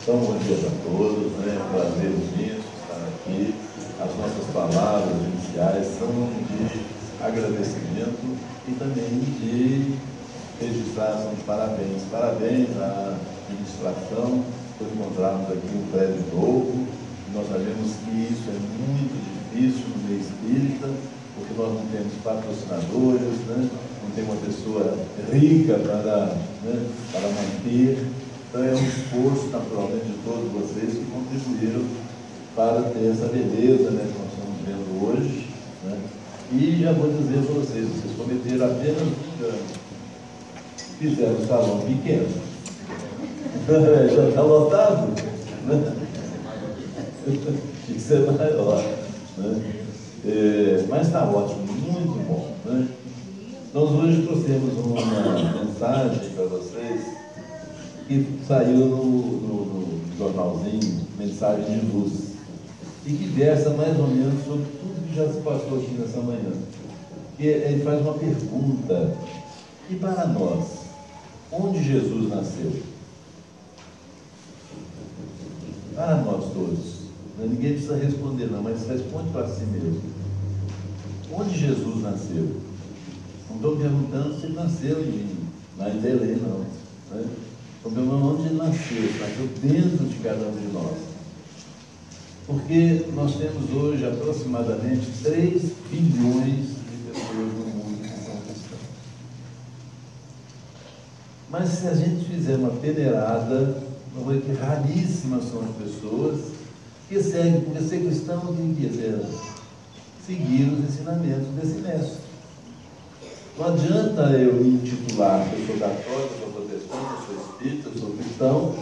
Então, bom dia para todos, né? É um prazer imenso estar aqui. As nossas palavras iniciais são de agradecimento e também de registrar, são de parabéns. Parabéns à administração por encontrarmos aqui um prédio novo. Nós sabemos que isso é muito difícil no meio espírita, porque nós não temos patrocinadores, né? Não tem uma pessoa rica para manter. Então é um esforço, naturalmente, de todos vocês que contribuíram para ter essa beleza, né, que nós estamos vendo hoje, né? E já vou dizer para vocês cometeram apenas um engano. Fizeram o salão pequeno. Já está lotado, né? Tinha que ser maior, né? Mas está ótimo, muito bom, né? Nós hoje trouxemos uma mensagem para vocês que saiu no jornalzinho Mensagem de Luz, e que versa mais ou menos sobre tudo que já se passou aqui nessa manhã. E ele faz uma pergunta: e para nós, onde Jesus nasceu? Para nós todos. Ninguém precisa responder não, mas responde para si mesmo. Onde Jesus nasceu? Não estou perguntando se ele nasceu lá em Belém, não, né? Estou perguntando onde ele nasceu dentro de cada um de nós. Porque nós temos hoje aproximadamente 3 bilhões de pessoas no mundo que são cristãs. Mas se a gente fizer uma peneirada, nós vamos ver que raríssimas são as pessoas que seguem, porque ser cristão tem que seguir os ensinamentos desse mestre. Não adianta eu me intitular que eu sou católico, eu sou protestante, eu sou espírita, eu sou cristão,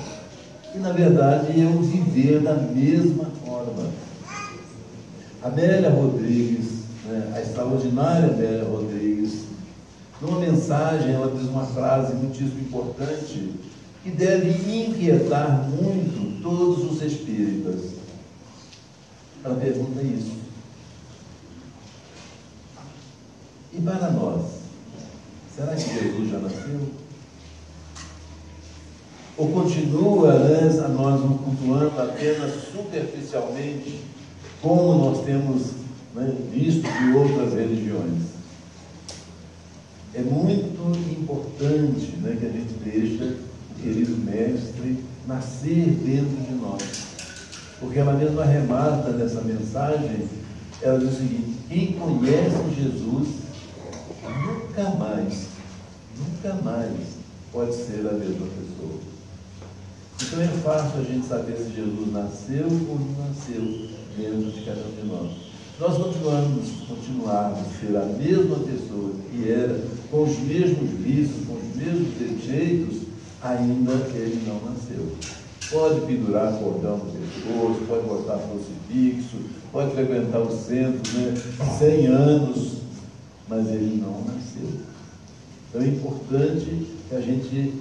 e na verdade eu viver da mesma forma. Amélia Rodrigues, né, a extraordinária Amélia Rodrigues, numa mensagem ela diz uma frase muitíssimo importante que deve inquietar muito todos os espíritas. Ela pergunta isso: e para nós, será que Jesus já nasceu? Ou continua, né, a nós nos cultuando apenas superficialmente, como nós temos, né, visto de outras religiões? É muito importante, né, que a gente deixe o querido mestre nascer dentro de nós, porque ela mesma arremata nessa mensagem. Ela diz o seguinte: quem conhece Jesus nunca mais pode ser a mesma pessoa. Então é fácil a gente saber se Jesus nasceu ou não nasceu dentro de cada um de nós. Nós continuarmos a ser a mesma pessoa que era, com os mesmos vícios, com os mesmos defeitos, ainda ele não nasceu. Pode pendurar cordão no pescoço, pode botar crucifixo, pode frequentar o centro, né, 100 anos, mas ele não nasceu. Então é importante que a gente...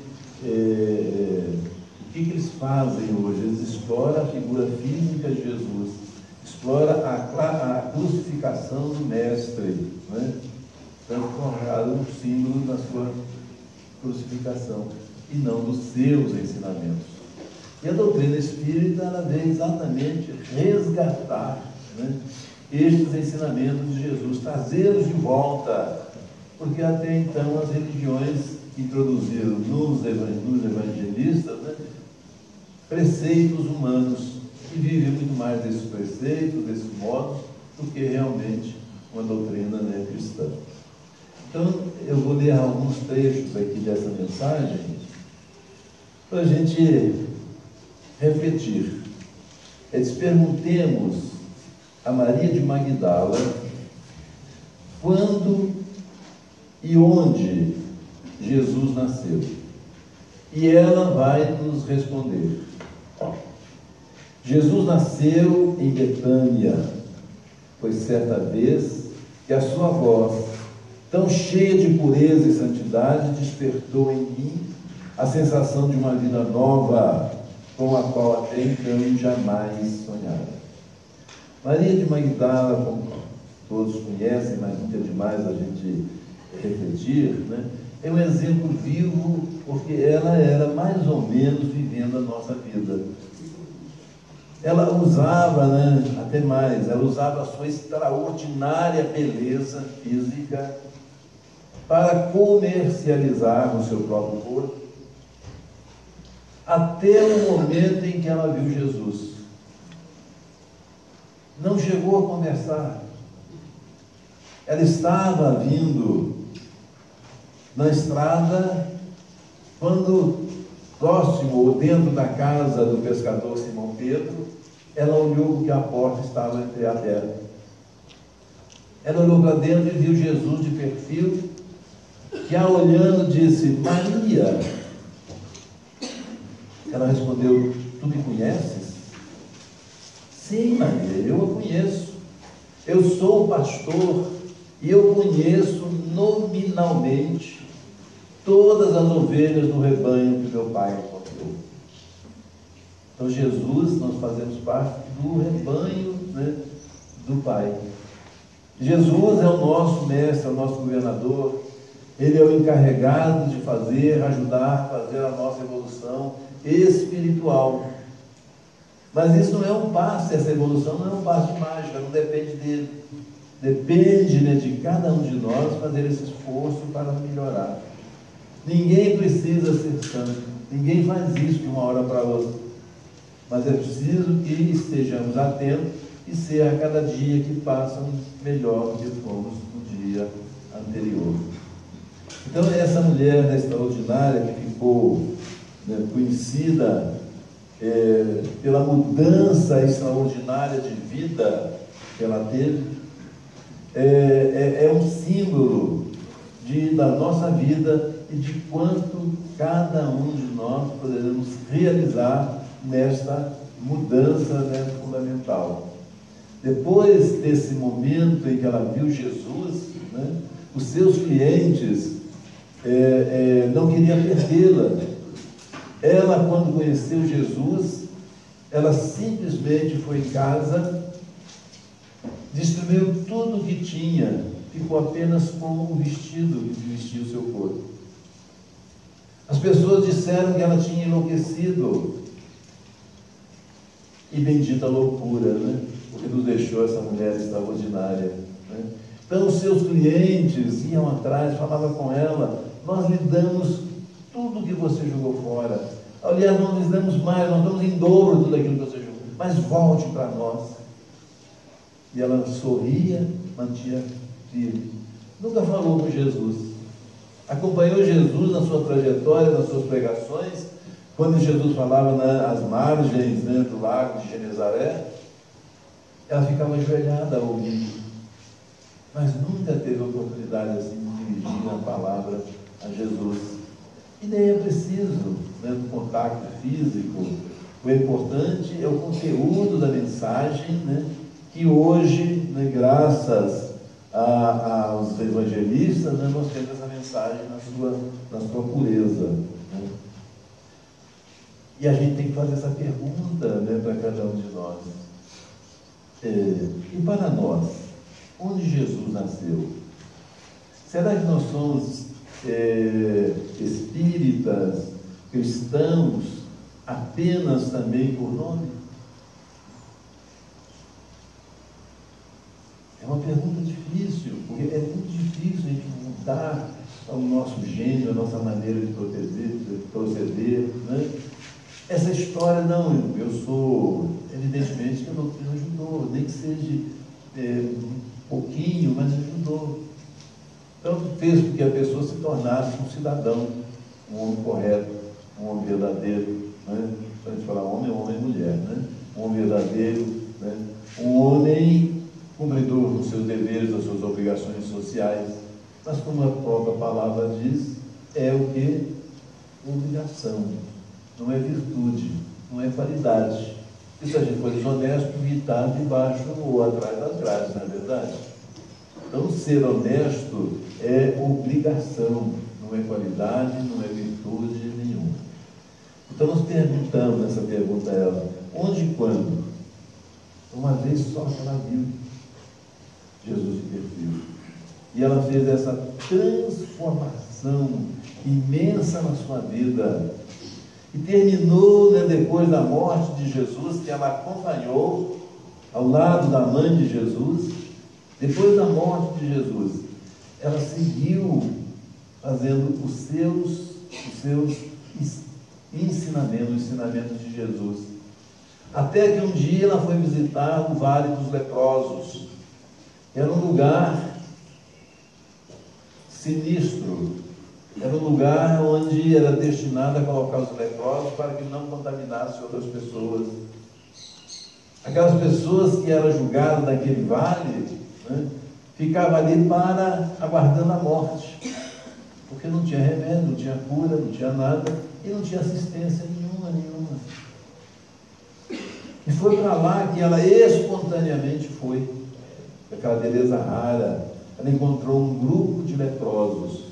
o que eles fazem hoje? Eles exploram a figura física de Jesus, exploram a crucificação do Mestre, né? Tanto colocado um símbolo da sua crucificação, e não dos seus ensinamentos. E a doutrina espírita, ela vem exatamente resgatar, né, estes ensinamentos de Jesus, trazê-los de volta, porque até então as religiões introduziram nos evangelistas, né, preceitos humanos, e vivem muito mais desses preceitos, desses modos, do que realmente uma doutrina, né, cristã. Então, eu vou ler alguns trechos aqui dessa mensagem, para a gente refletir. Perguntemos a Maria de Magdala quando e onde Jesus nasceu. E ela vai nos responder. Jesus nasceu em Betânia, pois certa vez que a sua voz, tão cheia de pureza e santidade, despertou em mim a sensação de uma vida nova, com a qual até então jamais sonhara. Maria de Magdala, como todos conhecem, mas nunca é demais a gente refletir, né? é um exemplo vivo, porque ela era mais ou menos vivendo a nossa vida. Ela usava, até mais, ela usava a sua extraordinária beleza física para comercializar o seu próprio corpo, até o momento em que ela viu Jesus. Não chegou a conversar. Ela estava vindo na estrada, quando próximo ou dentro da casa do pescador Simão Pedro, ela olhou porque a porta estava entreaberta. Ela olhou para dentro e viu Jesus de perfil, que a olhando disse: Maria. Ela respondeu: tu me conheces? Sim, Maria, eu a conheço. Eu sou o pastor e eu conheço nominalmente todas as ovelhas do rebanho que meu pai confiou. Então Jesus, nós fazemos parte do rebanho, do Pai. Jesus é o nosso mestre, é o nosso governador. Ele é o encarregado de ajudar a fazer a nossa evolução espiritual. Mas isso não é um passe, essa evolução não é um passe de mágica, não depende dele. Depende de cada um de nós fazer esse esforço para melhorar. Ninguém precisa ser santo, ninguém faz isso de uma hora para outra. Mas é preciso que estejamos atentos e ser a cada dia que passa melhor do que fomos no dia anterior. Então, essa mulher extraordinária que ficou conhecida pela mudança extraordinária de vida que ela teve, é um símbolo da nossa vida e de quanto cada um de nós poderemos realizar nesta mudança fundamental. Depois desse momento em que ela viu Jesus, os seus clientes não queriam perdê-la. Ela, quando conheceu Jesus, ela simplesmente foi em casa, destruiu tudo o que tinha, ficou apenas com um vestido que vestia o seu corpo. As pessoas disseram que ela tinha enlouquecido. E bendita loucura, porque nos deixou essa mulher extraordinária. Então, os seus clientes iam atrás, falavam com ela: nós lhe damos tudo que você jogou fora. Aliás, nós lhe damos mais, nós damos em dobro tudo aquilo que você jogou, mas volte para nós. E ela sorria, mantinha firme. Nunca falou com Jesus. Acompanhou Jesus na sua trajetória, nas suas pregações. Quando Jesus falava nas margens do lago de Genezaré, ela ficava ajoelhada ouvindo, mas nunca teve oportunidade assim de dirigir a palavra a Jesus. E nem é preciso do contato físico. O importante é o conteúdo da mensagem, que hoje, graças aos evangelistas, nós temos essa mensagem na sua pureza. E a gente tem que fazer essa pergunta para cada um de nós. E para nós, onde Jesus nasceu? Será que nós somos espíritas, cristãos, apenas também por nome? É uma pergunta difícil, porque é muito difícil a gente mudar o nosso gênio, a nossa maneira de proceder. Essa história, eu sou, evidentemente que a doutrina ajudou, nem que seja um pouquinho, mas ajudou. Então, fez com que a pessoa se tornasse um cidadão, um homem correto, um homem verdadeiro. Para a gente falar homem e mulher, um homem verdadeiro, um homem cumpridor dos seus deveres, das suas obrigações sociais, mas como a própria palavra diz, é o que? Obrigação. Não é virtude, não é qualidade. E se a gente for desonesto, está debaixo ou atrás das grades, não é verdade? Então, ser honesto é obrigação, não é qualidade, não é virtude nenhuma. Então, nós perguntamos essa pergunta a ela: onde e quando? Uma vez só que ela viu Jesus de perfil. E ela fez essa transformação transformação imensa na sua vida. E terminou, né, depois da morte de Jesus, que ela acompanhou ao lado da mãe de Jesus. Depois da morte de Jesus, ela seguiu fazendo os seus ensinamentos, os ensinamentos de Jesus. Até que um dia ela foi visitar o Vale dos Leprosos. Era um lugar sinistro. Era um lugar onde era destinado a colocar os leprosos para que não contaminassem outras pessoas. Aquelas pessoas que eram julgadas naquele vale, né, ficavam ali aguardando a morte. Porque não tinha remédio, não tinha cura, não tinha nada, e não tinha assistência nenhuma. E foi para lá que ela espontaneamente foi, aquela beleza rara. Ela encontrou um grupo de leprosos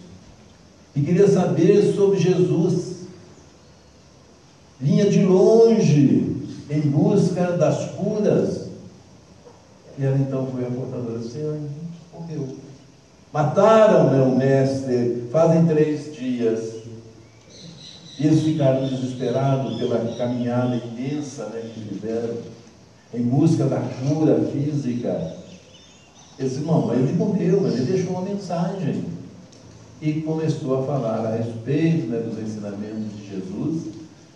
que queria saber sobre Jesus. Vinha de longe em busca das curas. E ela então foi a portadora do Senhor, morreu. Mataram, meu mestre, fazem 3 dias. E eles ficaram desesperados pela caminhada imensa, né, que fizeram, em busca da cura física. Eles disseram, não, mas ele morreu, mas ele deixou uma mensagem. E começou a falar a respeito, né, dos ensinamentos de Jesus,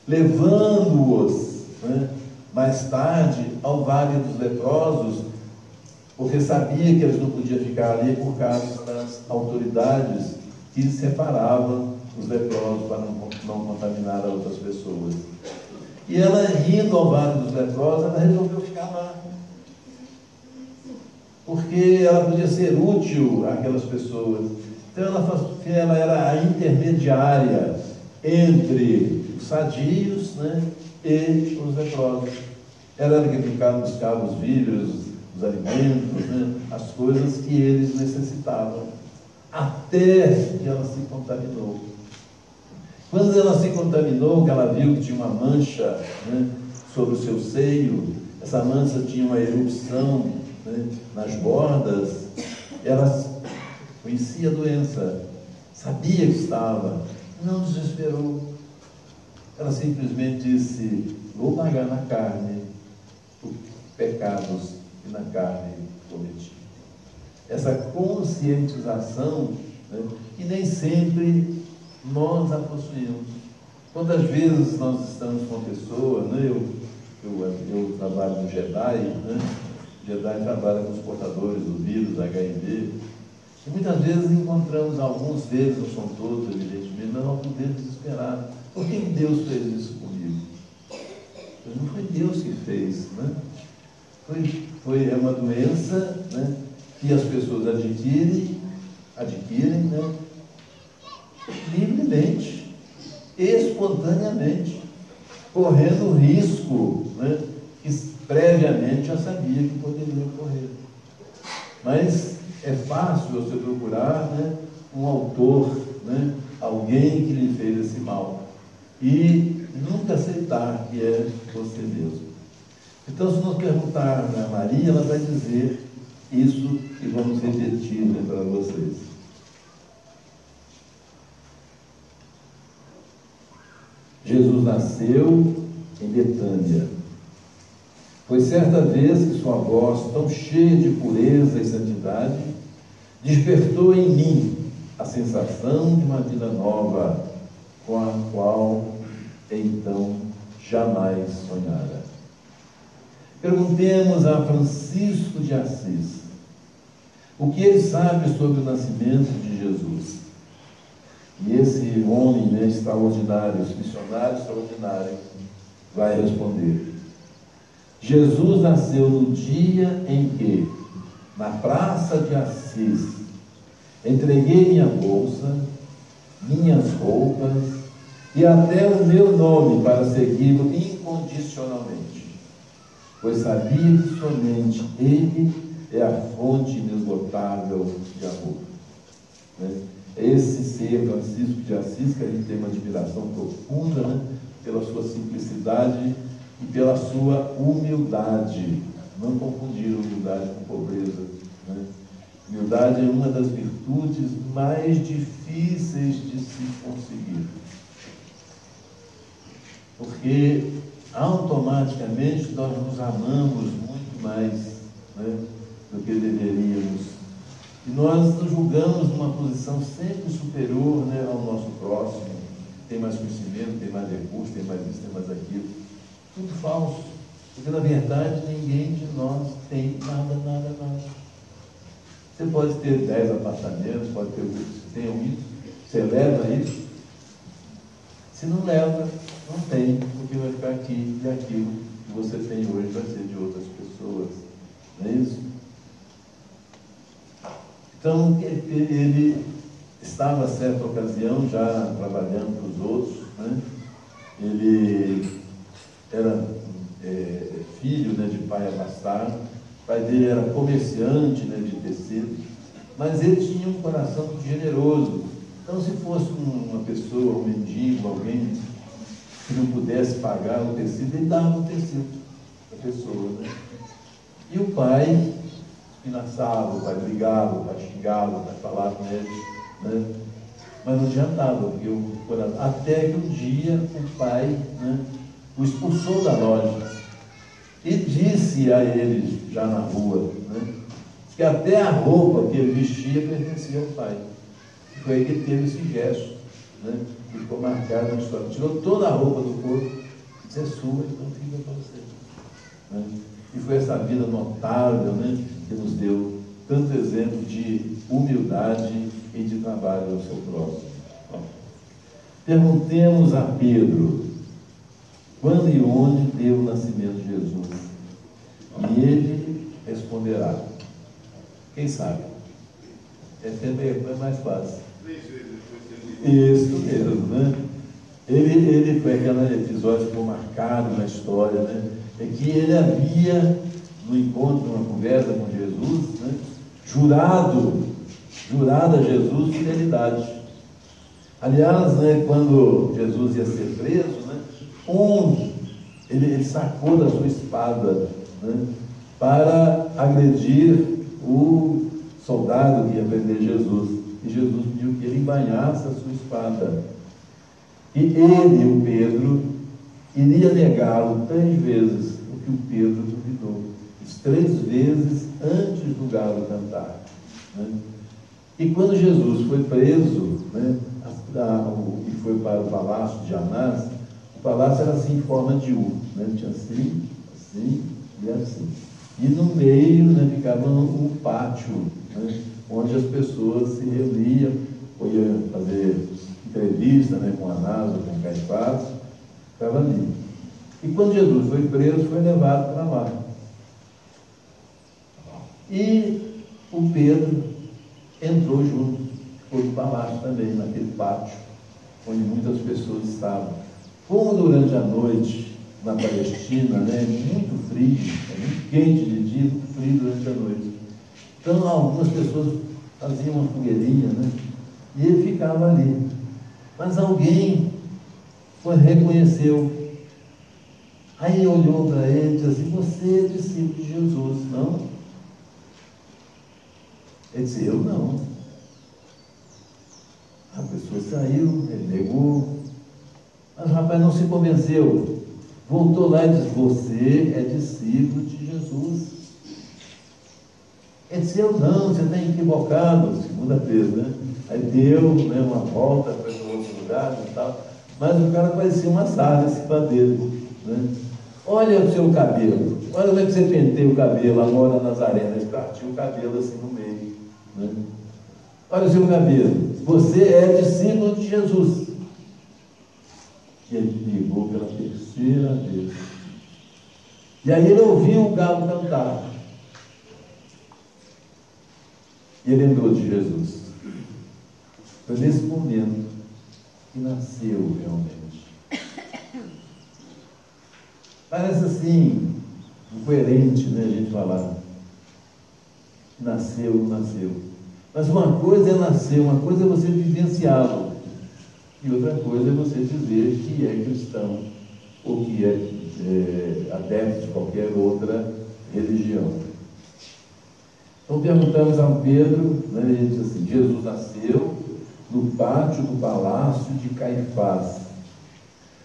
levando-os, né, mais tarde ao Vale dos Leprosos, porque sabia que eles não podiam ficar ali por causa das autoridades que separavam os leprosos para não contaminar outras pessoas. E ela, indo ao Vale dos Leprosos, ela resolveu ficar lá, porque ela podia ser útil àquelas pessoas. Então ela era a intermediária entre os sadios, né, e os leprosos. Ela era que buscava os víveres, os alimentos, né, as coisas que eles necessitavam, até que ela se contaminou. Quando ela se contaminou, que ela viu que tinha uma mancha, né, sobre o seu seio, essa mancha tinha uma erupção, né, nas bordas, ela conhecia a doença, sabia que estava, não desesperou. Ela simplesmente disse, vou pagar na carne os pecados que na carne cometi. Essa conscientização, né, que nem sempre nós a possuímos. Quantas vezes nós estamos com uma pessoa, né, eu trabalho no JEDAI, né, o JEDAI trabalha com os portadores do vírus HIV, e muitas vezes encontramos alguns deles, não são todos, evidentemente, mas alguns deles desesperados. Por que Deus fez isso comigo? Não foi Deus que fez, né? É uma doença, né, que as pessoas adquirem, né, livremente, espontaneamente, correndo o risco, né, que previamente já sabia que poderia ocorrer. Mas é fácil você procurar, né, um autor, né, alguém que lhe fez esse mal, e nunca aceitar que é você mesmo. Então, se nós perguntarmos a Maria, ela vai dizer isso que vamos repetir, né, para vocês. Jesus nasceu em Betânia. Foi certa vez que sua voz, tão cheia de pureza e santidade, despertou em mim a sensação de uma vida nova, com a qual então jamais sonhara. Perguntemos a Francisco de Assis o que ele sabe sobre o nascimento de Jesus. E esse homem, né, extraordinário, esse missionário extraordinário, vai responder: Jesus nasceu no dia em que, na praça de Assis, entreguei minha bolsa, minhas roupas e até o meu nome para segui-lo incondicionalmente, pois sabia que somente Ele é a fonte inesgotável de amor. Né? Esse ser Francisco de Assis, que a gente tem uma admiração profunda, né, pela sua simplicidade e pela sua humildade. Não confundir humildade com pobreza, né? Humildade é uma das virtudes mais difíceis de se conseguir. Porque automaticamente nós nos amamos muito mais, né, do que deveríamos. E nós nos julgamos numa posição sempre superior, né, ao nosso próximo. Tem mais conhecimento, tem mais recursos, tem mais isso, tem mais aquilo. Tudo falso. Porque, na verdade, ninguém de nós tem nada. Você pode ter 10 apartamentos, pode ter você tem isso, você leva isso. Se não leva, não tem, porque vai ficar aqui e aquilo que você tem hoje vai ser de outras pessoas. Não é isso? Então, ele estava, a certa ocasião, já trabalhando para os outros, né? Ele era filho, né, de pai abastado, o pai dele era comerciante, né, de tecido, mas ele tinha um coração muito generoso. Então, se fosse uma pessoa, um mendigo, alguém que não pudesse pagar o tecido, ele dava o tecido para a pessoa, né? E o pai espinaçava, o pai brigava, o pai xingava, o pai falava com ele, né? Mas não adiantava, porque o coração... Até que um dia o pai, né, o expulsou da loja e disse a ele, já na rua, né, que até a roupa que ele vestia pertencia ao pai. E foi aí que ele teve esse gesto, né, que ficou marcado na história. Tirou toda a roupa do corpo e disse: é sua, então fica para você. Né? E foi essa vida notável, né, que nos deu tanto exemplo de humildade e de trabalho ao seu próximo. Perguntemos a Pedro: quando e onde deu o nascimento de Jesus? E ele responderá. Quem sabe? Essa é mais fácil. 3 vezes depois que ele... Isso mesmo, né? Ele foi aquele episódio que ficou marcado na história, né? É que ele havia, no encontro, numa conversa com Jesus, né, jurado a Jesus fidelidade. Aliás, né, quando Jesus ia ser preso, né, ele sacou da sua espada, né, para agredir o soldado que ia prender Jesus. E Jesus pediu que ele embainhasse a sua espada. E ele, o Pedro, iria negá-lo 3 vezes, o que o Pedro duvidou. 3 vezes antes do galo cantar. Né? E quando Jesus foi preso, né, e foi para o palácio de Anás, o palácio era assim em forma de U, né? Tinha assim e assim. E no meio, né, ficava um pátio, né, onde as pessoas se reuniam, ou iam fazer entrevista, né, com Anás ou com Caifás, ficava ali. E quando Jesus foi preso, foi levado para lá. E o Pedro entrou junto, foi para o palácio também, naquele pátio, onde muitas pessoas estavam. Como durante a noite, na Palestina, né, muito frio, muito quente de dia, muito frio durante a noite. Então, algumas pessoas faziam uma fogueirinha, né, e ele ficava ali. Mas alguém reconheceu. Aí olhou para ele e disse assim: você é discípulo de Jesus, não? Ele disse: eu não. A pessoa saiu, ele negou. Mas o rapaz não se convenceu. Voltou lá e disse: você é discípulo de Jesus. Ele disse: eu não, você está equivocado. Segunda vez, né? Aí deu, né, uma volta, foi para outro lugar e tal. Mas o cara parecia uma sarna em cima dele, né? Olha o seu cabelo, olha como é que você penteia o cabelo, agora Nazarena, ele partiu o cabelo assim no meio, né? Olha o seu cabelo, você é discípulo de Jesus. E ele ligou pela 3ª vez. E aí ele ouviu o galo cantar. E ele lembrou de Jesus. Foi nesse momento que nasceu realmente. Parece assim, incoerente, né, a gente falar. Nasceu. Mas uma coisa é nascer, uma coisa é você vivenciá-lo. E outra coisa é você dizer que é cristão, ou que é, adepto de qualquer outra religião. Então perguntamos a Pedro, né, ele diz assim: Jesus nasceu no pátio do palácio de Caifás,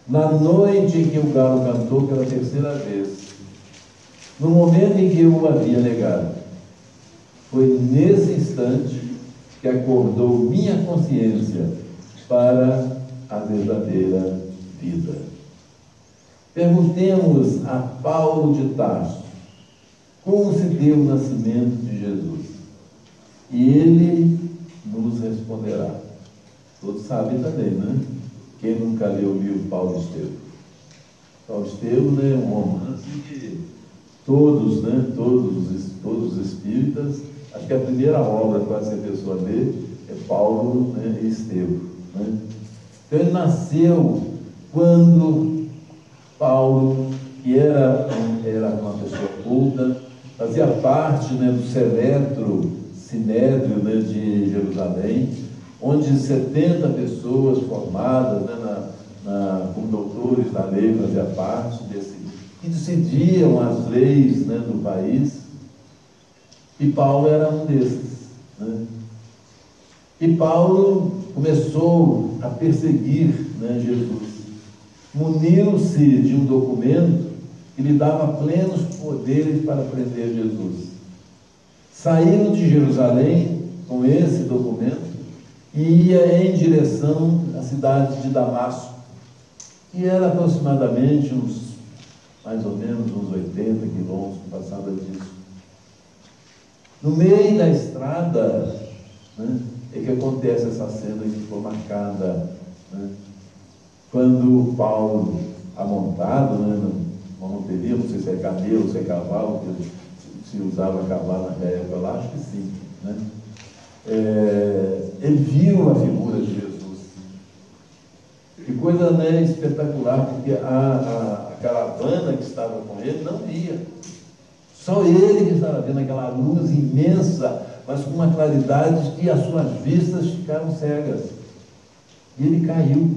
na noite em que o galo cantou pela terceira vez, no momento em que eu o havia negado. Foi nesse instante que acordou minha consciência para a verdadeira vida. Perguntemos a Paulo de Tarso como se deu o nascimento de Jesus, e ele nos responderá. Todos sabem também, né? Quem nunca leu o livro Paulo Estevam? Paulo Estevam, né, é um romance que todos, né, todos os espíritas, acho que a primeira obra quase que a pessoa lê é Paulo, né, e Estevam, né? Então ele nasceu quando Paulo, que era uma pessoa culta, fazia parte, né, do Seletro Sinédrio, né, de Jerusalém, onde 70 pessoas formadas, né, como doutores da lei fazia parte desse, que decidiam as leis, né, do país, e Paulo era um desses, né? E Paulo começou a perseguir, né, Jesus, muniu-se de um documento que lhe dava plenos poderes para prender Jesus. Saiu de Jerusalém com esse documento e ia em direção à cidade de Damasco, que era aproximadamente mais ou menos uns 80 quilômetros passada disso. No meio da estrada, né, é que acontece essa cena que ficou marcada, né, quando Paulo, amontado, né, numa monteria, não sei se é camelo, se é cavalo, porque se usava cavalo naquela época lá, acho que sim, né? Ele viu a figura de Jesus. Que coisa, né, espetacular, porque a caravana que estava com ele não via. Só ele que estava vendo aquela luz imensa, mas com uma claridade que as suas vistas ficaram cegas. E ele caiu.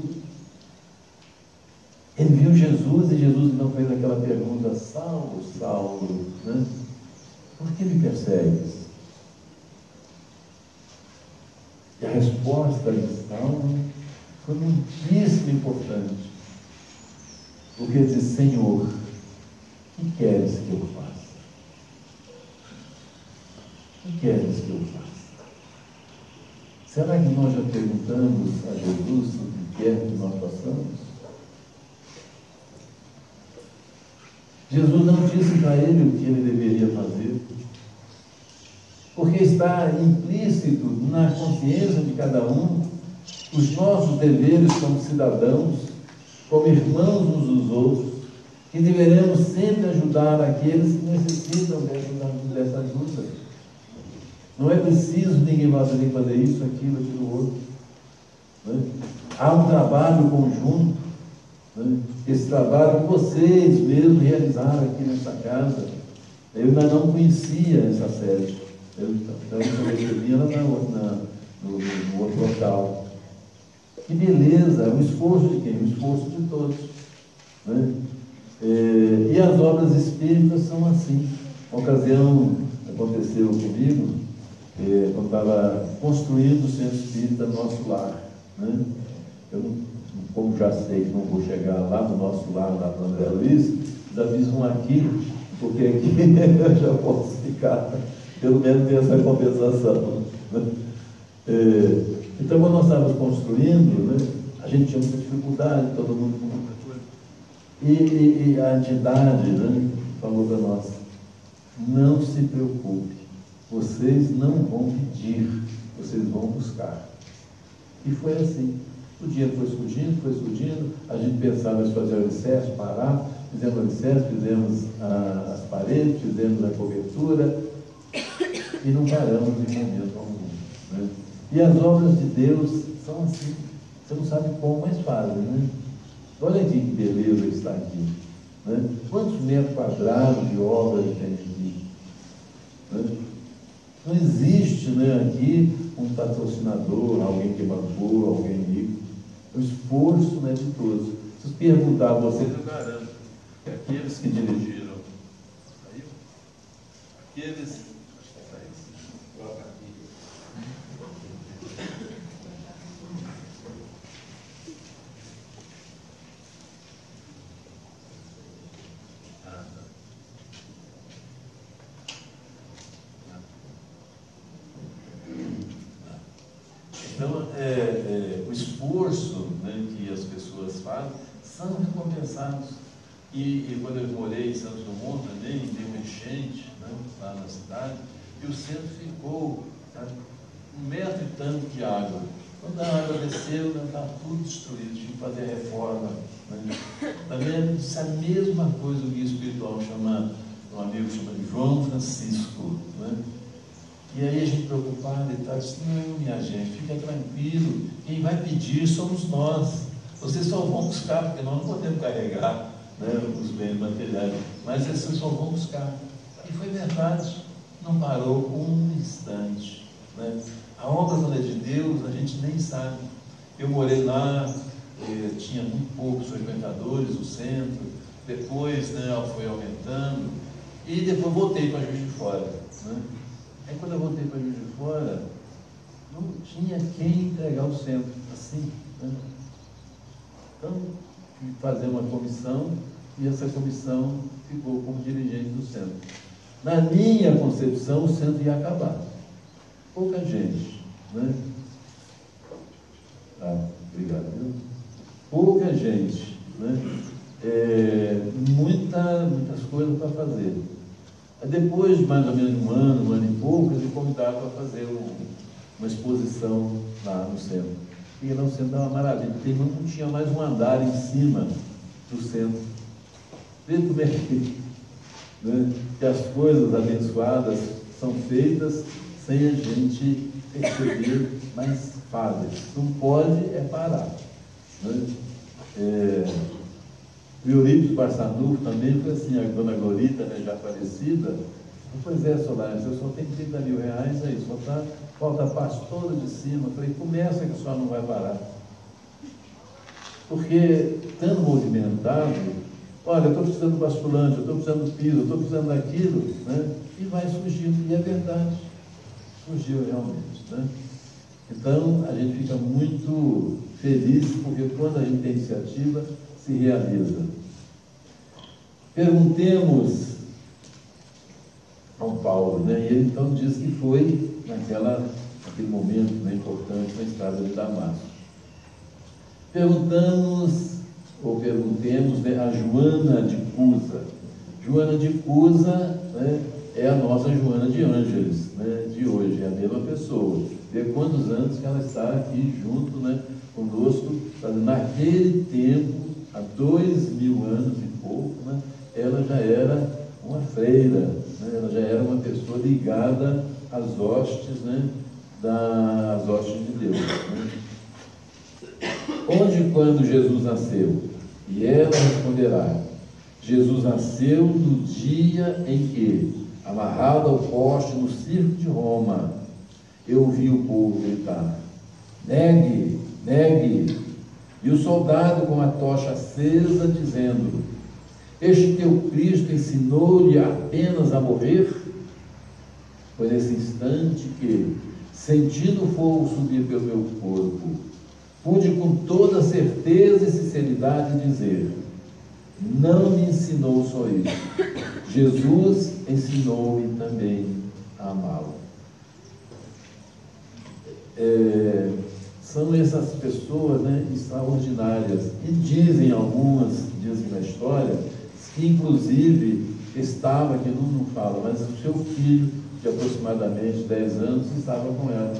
Ele viu Jesus e Jesus não fez aquela pergunta: Saulo, Saulo, né? Por que me persegues? E a resposta de Saulo foi muitíssimo importante, porque ele disse: Senhor, o que queres que eu faça? O que queres que eu faça? Será que nós já perguntamos a Jesus o que quer que nós façamos? Jesus não disse para ele o que ele deveria fazer, porque está implícito na consciência de cada um os nossos deveres como cidadãos, como irmãos uns dos outros, que deveremos sempre ajudar aqueles que necessitam dessa ajuda. Não é preciso ninguém fazer isso, aquilo, outro, né? Há um trabalho conjunto, né? Esse trabalho vocês mesmos realizaram aqui nessa casa. Eu ainda não conhecia essa sede, eu recebi ela no outro local. Que beleza, o esforço de quem? O esforço de todos, né? E as obras espíritas são assim. Uma ocasião aconteceu comigo, quando estava construindo o centro espírita nosso lar, né? Eu, como já sei que não vou chegar lá no nosso lar, lá no André Luiz, já fiz um aqui, porque aqui eu já posso ficar, pelo menos ter essa compensação, né? Então, quando nós estávamos construindo, né, a gente tinha muita dificuldade, todo mundo com muita coisa. E a entidade, né, falou para nós: não se preocupe, vocês não vão pedir, vocês vão buscar. E foi assim. O dia foi surgindo, a gente pensava em fazer o alicerce, parar, fizemos o alicerce, fizemos as paredes, fizemos a cobertura, e não paramos em momento algum, né? E as obras de Deus são assim, você não sabe como, mas fazem, né? Olha aqui que beleza que está aqui, né? Quantos metros quadrados de obras tem aqui, né? Não existe, né, aqui um patrocinador, alguém que bancou, alguém rico. O esforço, né, de todos. Se perguntar a vocês, eu garanto que aqueles que dirigiram, saiu? Aqueles, esforço, né, que as pessoas fazem, são recompensados. E quando eu morei em Santos Dumont também, deu uma enchente, né, lá na cidade, e o centro ficou, sabe, 1 metro e tanto de água. Quando a água desceu, estava tudo destruído, tinha que fazer reforma. Né? Também disse a mesma coisa o guia espiritual, um amigo chamado João Francisco. Né? E aí a gente preocupado e tal, disse, não, minha gente, fica tranquilo, quem vai pedir somos nós. Vocês só vão buscar, porque nós não podemos carregar, né, os bens materiais, mas vocês só vão buscar. E foi verdade, não parou um instante. Né? A obra quando é de Deus, a gente nem sabe. Eu morei lá, tinha muito poucos frequentadores, o centro, depois, né, foi aumentando, e depois voltei para Juiz de Fora. Né? Aí quando eu voltei para Juiz de Fora, não tinha quem entregar o centro, assim. Né? Então, tive que fazer uma comissão, e essa comissão ficou como dirigente do centro. Na minha concepção, o centro ia acabar. Pouca gente, né? Obrigado. Viu? Pouca gente, né? Muitas coisas para fazer. Depois de mais ou menos um ano e pouco, eles me convidaram para fazer uma exposição lá no centro. E lá no centro é uma maravilha, porque não tinha mais um andar em cima do centro. Veja como é que as coisas abençoadas são feitas sem a gente perceber, mas fazem. Não pode parar. Né? O Eurípides Barçanufo também foi assim, a dona Glorita, né, já falecida. Pois é, Solange, eu só tenho 30 mil reais, aí, falta a parte toda de cima. Eu falei, começa que a senhora não vai parar. Porque, estando movimentado, olha, eu estou precisando de basculante, eu estou precisando de piso, eu estou precisando daquilo, né? E vai surgindo, e é verdade. Surgiu realmente, né? Então, a gente fica muito feliz, porque quando a gente tem iniciativa, se realiza. Perguntemos ao Paulo, né? E ele então diz que foi naquele momento, né, importante na estrada de Damasco. Perguntemos, né, a Joana de Cusa. Joana de Cusa, né, é a nossa Joana de Ângeles, né, de hoje, é a mesma pessoa. Vê quantos anos que ela está aqui junto, né, conosco. Naquele tempo, há 2000 anos e pouco, né, ela já era uma freira, né, ela já era uma pessoa ligada às hostes, né, das hostes de Deus. Né. Onde e quando Jesus nasceu? E ela responderá: Jesus nasceu no dia em que, amarrado ao poste no circo de Roma, eu ouvi o povo gritar: negue, negue! E o soldado com a tocha acesa dizendo: este teu Cristo ensinou-lhe apenas a morrer? Foi nesse instante que, sentindo o fogo subir pelo meu corpo, pude com toda certeza e sinceridade dizer: não me ensinou só isso, Jesus ensinou-me também a amá-lo. São essas pessoas, né, extraordinárias, e dizem na história, que inclusive estava, que não fala, mas o seu filho, de aproximadamente 10 anos, estava com ela.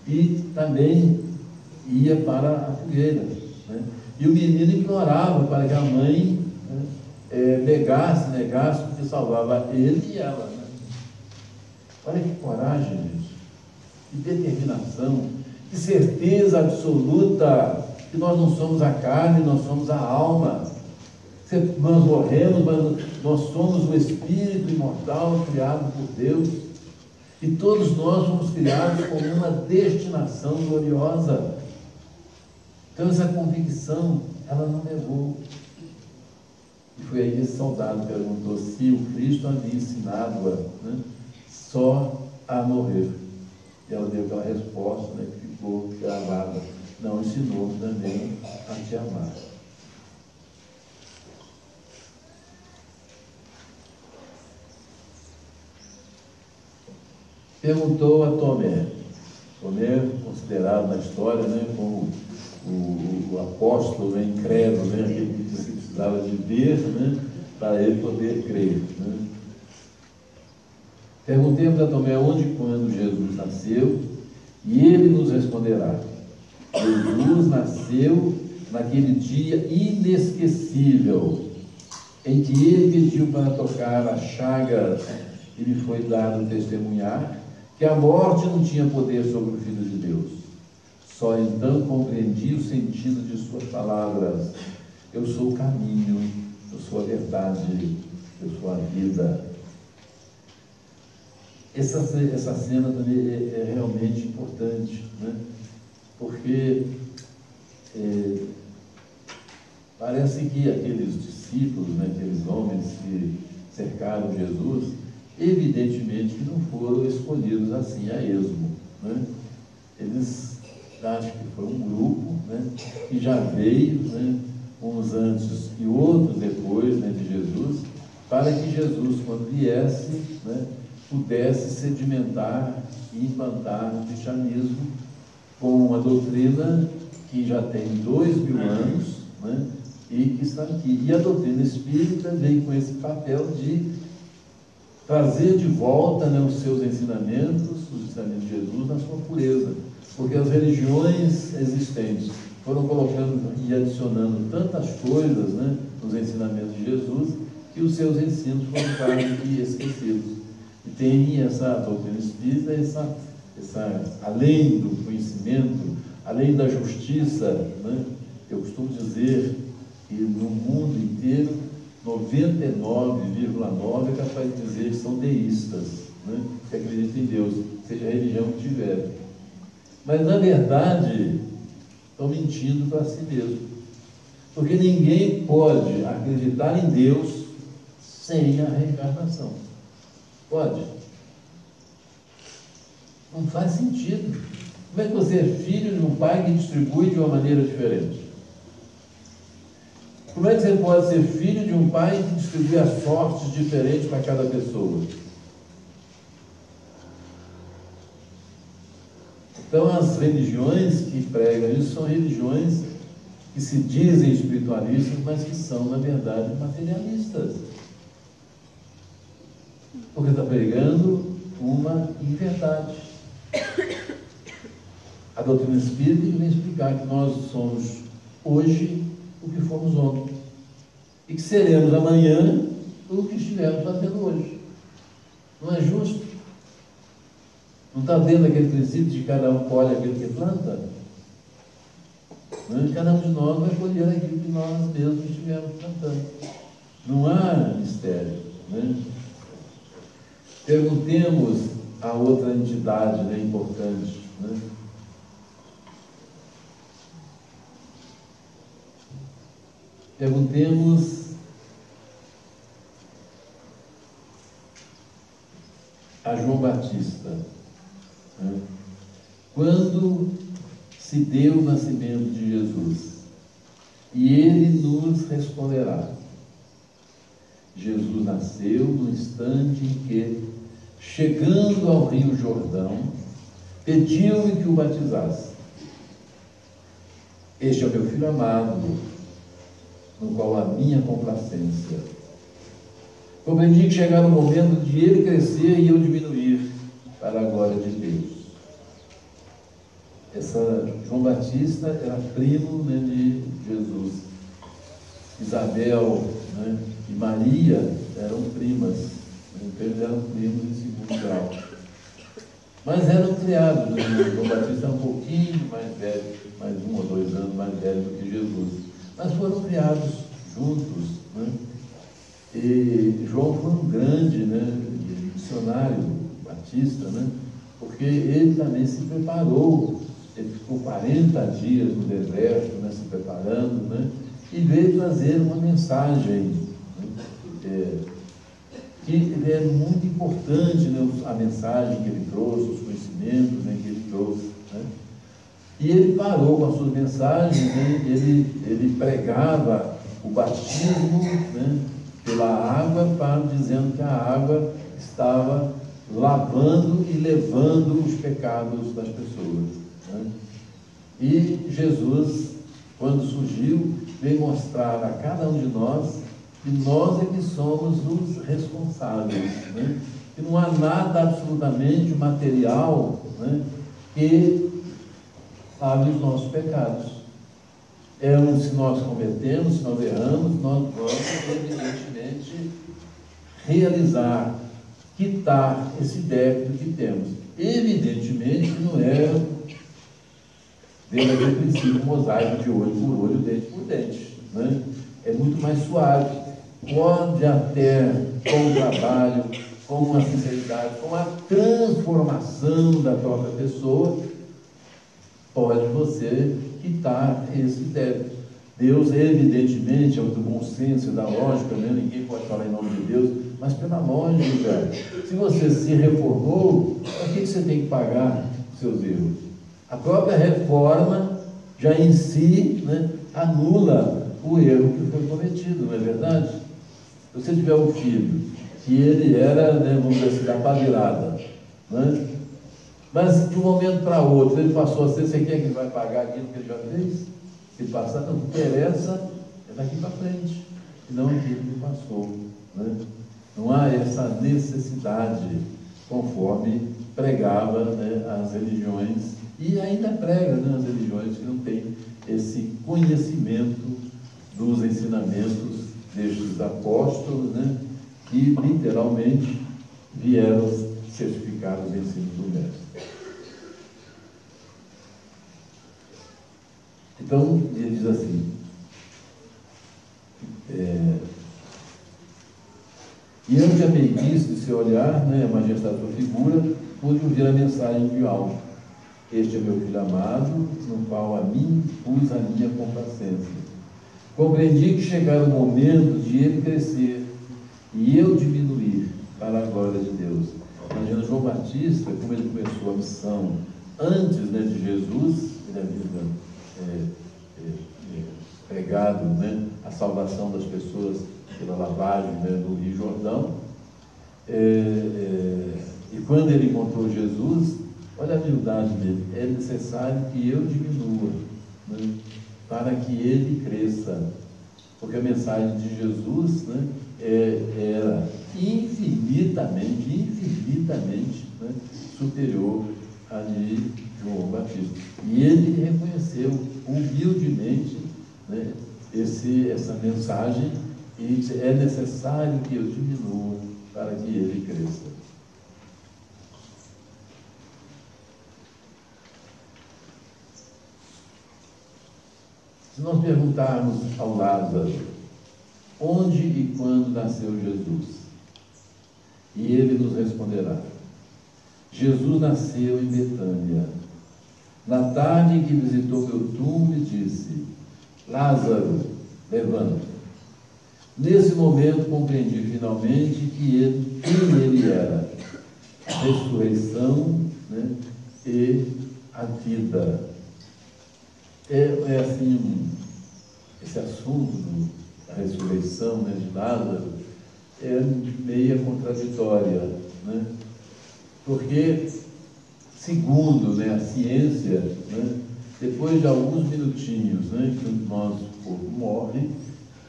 E também ia para a fogueira. Né? E o menino implorava para que a mãe, né, negasse, porque salvava ele e ela. Né? Olha que coragem, gente, que determinação, que certeza absoluta que nós não somos a carne, nós somos a alma. Nós morremos, mas nós somos o espírito imortal criado por Deus. E todos nós fomos criados com uma destinação gloriosa. Então essa convicção, ela não levou. E foi aí que esse soldado perguntou se o Cristo havia ensinado-a, né, só a morrer. E ela deu aquela resposta, né, que ficou gravada: não, ensinou também a te amar. Perguntou a Tomé. Tomé, considerado na história, né, como o apóstolo, né, incrédulo, né, aquele que disse que precisava de ver, né, para ele poder crer. Né? Perguntemos a Tomé onde e quando Jesus nasceu, e ele nos responderá. Jesus nasceu naquele dia inesquecível, em que ele pediu para tocar as chagas e lhe foi dado testemunhar que a morte não tinha poder sobre o Filho de Deus. Só então compreendi o sentido de suas palavras. Eu sou o caminho, eu sou a verdade, eu sou a vida. Essa cena também é realmente importante, né? Porque parece que aqueles discípulos, né, aqueles homens que cercaram Jesus, evidentemente que não foram escolhidos assim a esmo, né? Eles, acho que foi um grupo, né, que já veio, né, uns antes e outros depois, né, de Jesus, para que Jesus, quando viesse, né, pudesse sedimentar e implantar o cristianismo com uma doutrina que já tem 2000 anos, né, e que está aqui. E a doutrina espírita vem com esse papel de trazer de volta, né, os seus ensinamentos, os ensinamentos de Jesus na sua pureza, porque as religiões existentes foram colocando e adicionando tantas coisas, né, nos ensinamentos de Jesus, que os seus ensinos foram quase que esquecidos. E tem essa doutrina espírita, além do conhecimento, além da justiça, né, eu costumo dizer que no mundo inteiro 99,9% é capaz de dizer que são deístas, né, que acreditam em Deus, seja a religião que tiver. Mas, na verdade, estão mentindo para si mesmo. Porque ninguém pode acreditar em Deus sem a reencarnação. Pode? Não faz sentido. Como é que você é filho de um pai que distribui de uma maneira diferente? Como é que você pode ser filho de um pai que distribui as sortes diferentes para cada pessoa? Então, as religiões que pregam isso são religiões que se dizem espiritualistas, mas que são, na verdade, materialistas. Porque está pregando uma inverdade. A doutrina espírita vem explicar que nós somos hoje o que fomos ontem e que seremos amanhã o que estivemos fazendo hoje. Não é justo? Não está dentro daquele princípio de cada um colhe aquilo que planta? Não? Cada um de nós vai colher aquilo que nós mesmos estivemos plantando. Não há mistério, né? Perguntemos a outra entidade, né, importante, né? Perguntemos a João Batista, né, quando se deu o nascimento de Jesus, e ele nos responderá. Jesus nasceu no instante em que, chegando ao Rio Jordão, pediu-me que o batizasse. Este é o meu filho amado, no qual a minha complacência. Compreendi que chegava o momento de ele crescer e eu diminuir para a glória de Deus. João Batista era primo, né, de Jesus. Isabel, né, e Maria eram primas. Então eles eram primos em segundo grau. Mas eram criados, né? João Batista era um pouquinho mais velho, mais 1 ou 2 anos mais velho do que Jesus. Mas foram criados juntos, né? E João foi um grande, né, missionário batista, né? Porque ele também se preparou. Ele ficou 40 dias no deserto, né, se preparando, né? E veio trazer uma mensagem, né? Que é muito importante, né, a mensagem que ele trouxe, os conhecimentos, né, que ele trouxe, né? E ele parou com as suas mensagens, né? Ele pregava o batismo, né, pela água, dizendo que a água estava lavando e levando os pecados das pessoas, né? E Jesus quando surgiu, veio mostrar a cada um de nós que nós é que somos os responsáveis, né? Que não há nada absolutamente material, né, que lave os nossos pecados. Se nós cometemos, se nós erramos, nós vamos, evidentemente, realizar, quitar esse débito que temos. Evidentemente que não é dentro daquele princípio mosaico de olho por olho, dente por dente, né? É muito mais suave. Pode até, com o trabalho, com a sinceridade, com a transformação da própria pessoa, pode você quitar esse débito. Deus, evidentemente, é do bom senso, da lógica, né? Ninguém pode falar em nome de Deus, mas pela lógica, se você se reformou, para que você tem que pagar os seus erros? A própria reforma, já em si, né, anula o erro que foi cometido, não é verdade? Se você tiver um filho, que ele era, né, vamos dizer assim, da pá virada, né? Mas de um momento para outro, ele passou a ser, você quer que ele vai pagar aquilo que ele já fez? Se passar, não interessa, é daqui para frente, e não aquilo que passou, né? Não há essa necessidade, conforme pregava, né, as religiões, e ainda prega, né, as religiões que não têm esse conhecimento dos ensinamentos destes apóstolos, né, que literalmente vieram certificar os ensinos do Mestre. Então, ele diz assim, e ante a meiguice de seu olhar, né, a majestade da sua figura, pude ouvir a mensagem de algo. Este é meu filho amado, no qual a mim pus a minha complacência. Compreendi que chegara o momento de ele crescer e eu diminuir para a glória de Deus. Imagina João Batista, como ele começou a missão antes, né, de Jesus, ele havia pregado, né, a salvação das pessoas pela lavagem, né, do Rio Jordão. E quando ele encontrou Jesus, olha a humildade dele, é necessário que eu diminua, né, para que ele cresça, porque a mensagem de Jesus, né, era infinitamente, né, superior à de João Batista. E ele reconheceu humildemente, né, essa mensagem, e disse, é necessário que eu diminua para que ele cresça. Se nós perguntarmos ao Lázaro, onde e quando nasceu Jesus? E ele nos responderá, Jesus nasceu em Betânia. Na tarde em que visitou meu túmulo e disse, Lázaro, levanta. Nesse momento compreendi finalmente quem ele era, a ressurreição, né, e a vida. Assim, esse assunto da ressurreição, né, de Lázaro é meia contraditória, né? Porque, segundo, né, a ciência, né, depois de alguns minutinhos, né, que o nosso corpo morre,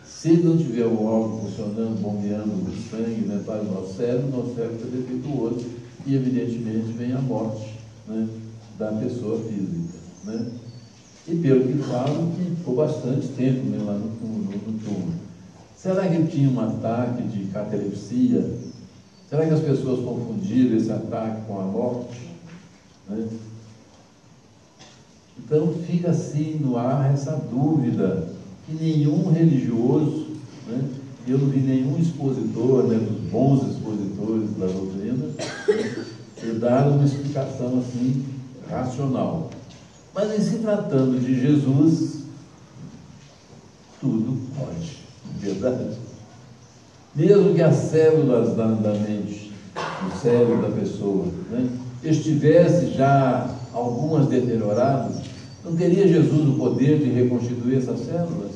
se não tiver o órgão funcionando, bombeando o sangue, né, para o nosso cérebro fica defeituoso e, evidentemente, vem a morte, né, da pessoa física, né? E pelo que falam, que ficou bastante tempo, né, lá no túmulo. Será que ele tinha um ataque de catalepsia? Será que as pessoas confundiram esse ataque com a morte? Né? Então fica assim no ar essa dúvida que nenhum religioso, né, eu não vi nenhum expositor, né, dos bons expositores da doutrina, né, dar uma explicação assim racional. Mas em se tratando de Jesus, tudo pode, verdade? Mesmo que as células da mente, do cérebro da pessoa, né, estivesse já algumas deterioradas, não teria Jesus o poder de reconstituir essas células?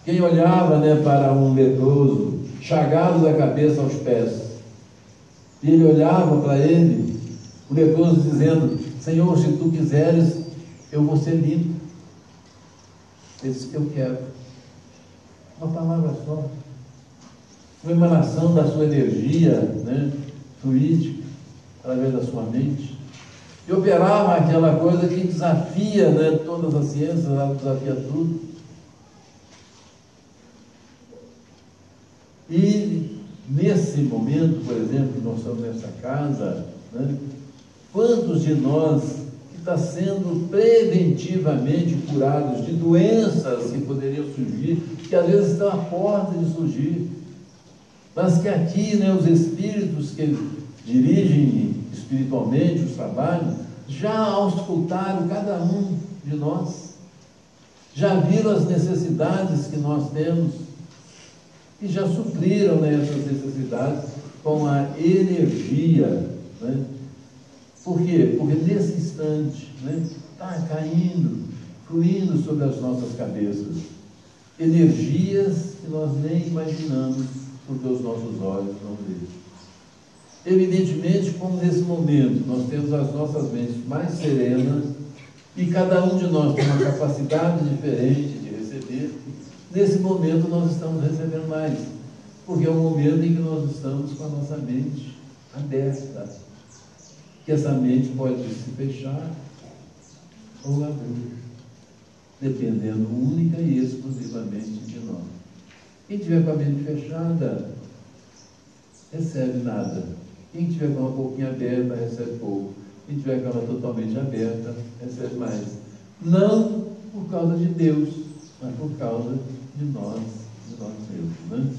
Quem olhava, né, para um leproso, chagado da cabeça aos pés, e ele olhava para ele, o leproso dizendo, Senhor, se tu quiseres, eu vou ser limpo. Ele disse: eu quero. Uma palavra só. Uma emanação da sua energia, né, fluídica, através da sua mente. E operava aquela coisa que desafia, né, todas as ciências, ela desafia tudo. E nesse momento, por exemplo, nós estamos nessa casa, né, quantos de nós que estão sendo preventivamente curados de doenças que poderiam surgir, que às vezes estão à porta de surgir, mas que aqui, né, os espíritos que dirigem espiritualmente os trabalhos, já auscultaram cada um de nós, já viram as necessidades que nós temos e já supriram, né, essas necessidades com a energia, né? Por quê? Porque nesse instante, né, está caindo, fluindo sobre as nossas cabeças energias que nós nem imaginamos, porque os nossos olhos não veem. Evidentemente, como nesse momento nós temos as nossas mentes mais serenas e cada um de nós tem uma capacidade diferente de receber, nesse momento nós estamos recebendo mais, porque é o momento em que nós estamos com a nossa mente aberta, que essa mente pode se fechar ou abrir, dependendo única e exclusivamente de nós. Quem tiver com a mente fechada, recebe nada. Quem tiver com uma pouquinho aberta, recebe pouco. Quem tiver com ela totalmente aberta, recebe mais. Não por causa de Deus, mas por causa de nós mesmos, né?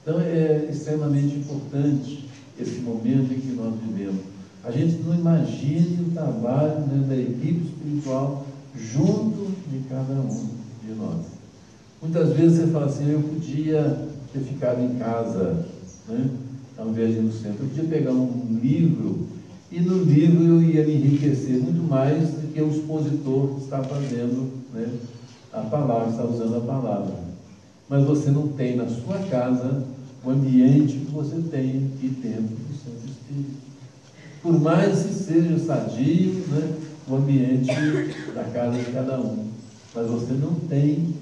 Então é extremamente importante esse momento em que nós vivemos. A gente não imagine o trabalho, né, da equipe espiritual junto de cada um de nós. Muitas vezes você fala assim: eu podia ter ficado em casa, né, ao invés de ir no centro. Eu podia pegar um livro e no livro eu ia me enriquecer muito mais do que o expositor está fazendo, né, a palavra, está usando a palavra. Mas você não tem na sua casa o ambiente que você tem aqui dentro do Santo Espírito. Por mais que seja sadio, né, o ambiente da casa de cada um, mas você não tem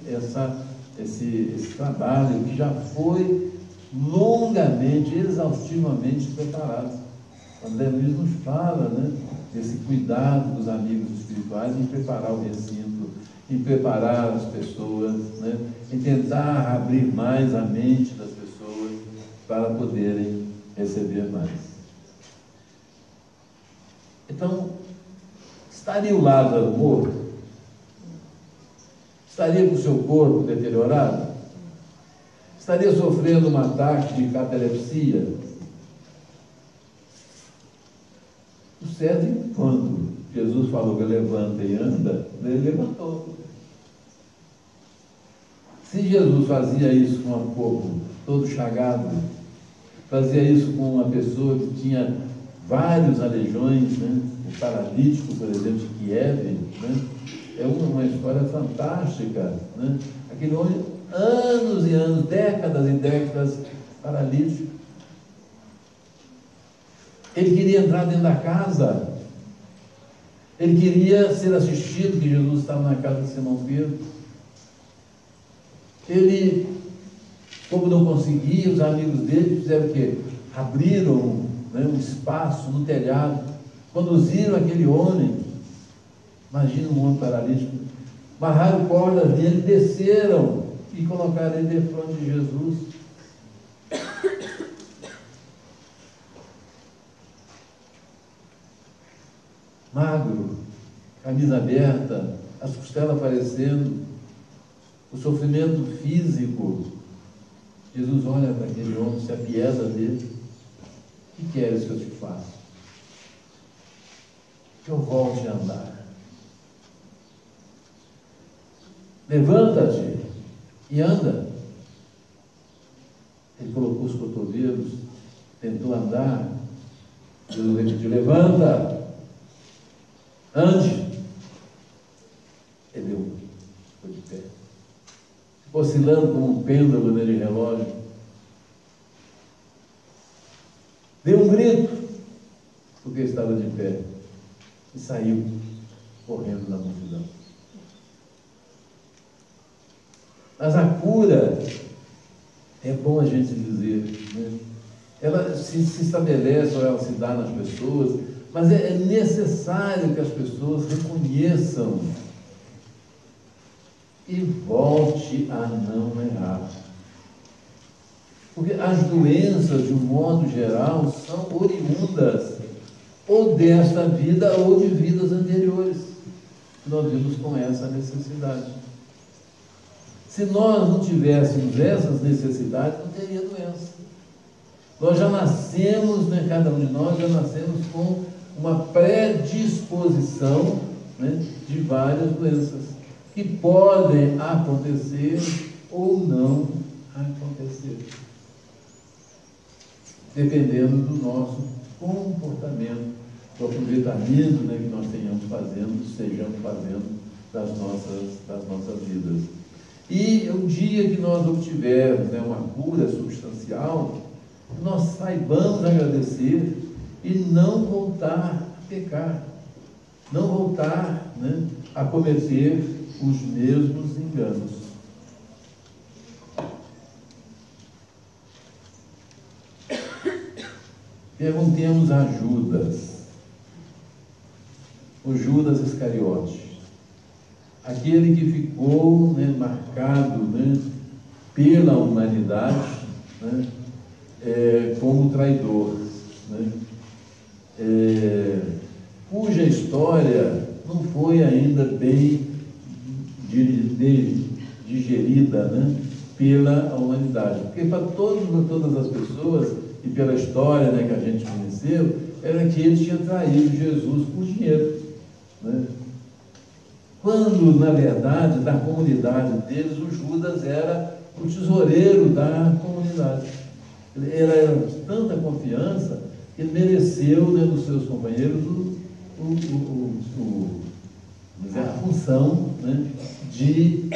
esse trabalho que já foi longamente, exaustivamente preparado. André Luiz nos fala, né, desse cuidado dos amigos espirituais em preparar o recinto, em preparar as pessoas, né, em tentar abrir mais a mente das pessoas para poderem receber mais. Então, estaria o Lázaro morto? Estaria com o seu corpo deteriorado? Estaria sofrendo um ataque de catalepsia? O certo é que quando Jesus falou que levanta e anda, ele levantou. Se Jesus fazia isso com um corpo todo chagado, fazia isso com uma pessoa que tinha vários aleijões, né? O paralítico, por exemplo, de Kiev, né? É uma história fantástica, né? Aquele homem, anos e anos, décadas e décadas, paralítico. Ele queria entrar dentro da casa, ele queria ser assistido, que Jesus estava na casa de Simão Pedro. Ele, como não conseguia, os amigos dele fizeram o quê? Abriram, né, um espaço no telhado, conduziram aquele homem, imagina um homem paralítico, amarraram cordas nele, desceram e colocaram ele de frente de Jesus. Magro, camisa aberta, as costelas aparecendo, o sofrimento físico. Jesus olha para aquele homem, se apieda dele. O que queres que eu te faça? Que eu volte a andar. Levanta-te e anda. Ele colocou os cotovelos, tentou andar. Jesus repetiu: levanta, ande. Ele ficou de pé, oscilando como um pêndulo, né, de relógio. Deu um grito, porque estava de pé, e saiu correndo na multidão. Mas a cura, é bom a gente dizer, né? Ela se estabelece ou ela se dá nas pessoas, mas é necessário que as pessoas reconheçam e volte a não errar. Porque as doenças, de um modo geral, são oriundas ou desta vida ou de vidas anteriores. Nós vimos com essa necessidade. Se nós não tivéssemos essas necessidades, não teria doença. Nós já nascemos, né, cada um de nós já nascemos com uma predisposição, né, de várias doenças que podem acontecer ou não acontecer, dependendo do nosso comportamento, do aproveitamento, né, que nós estejamos fazendo das nossas vidas. E o dia que nós obtivermos, né, uma cura substancial, nós saibamos agradecer e não voltar a pecar, não voltar, né, a cometer os mesmos enganos. Perguntemos a Judas, o Judas Iscariote, aquele que ficou, né, marcado, né, pela humanidade, né, como traidor, né, cuja história não foi ainda bem digerida, né, pela humanidade. Porque para todas as pessoas, e pela história, né, que a gente conheceu, era que ele tinha traído Jesus por dinheiro, né? Quando, na verdade, da comunidade deles, o Judas era o tesoureiro da comunidade. Ele era de tanta confiança que ele mereceu, né, dos seus companheiros a função, né, de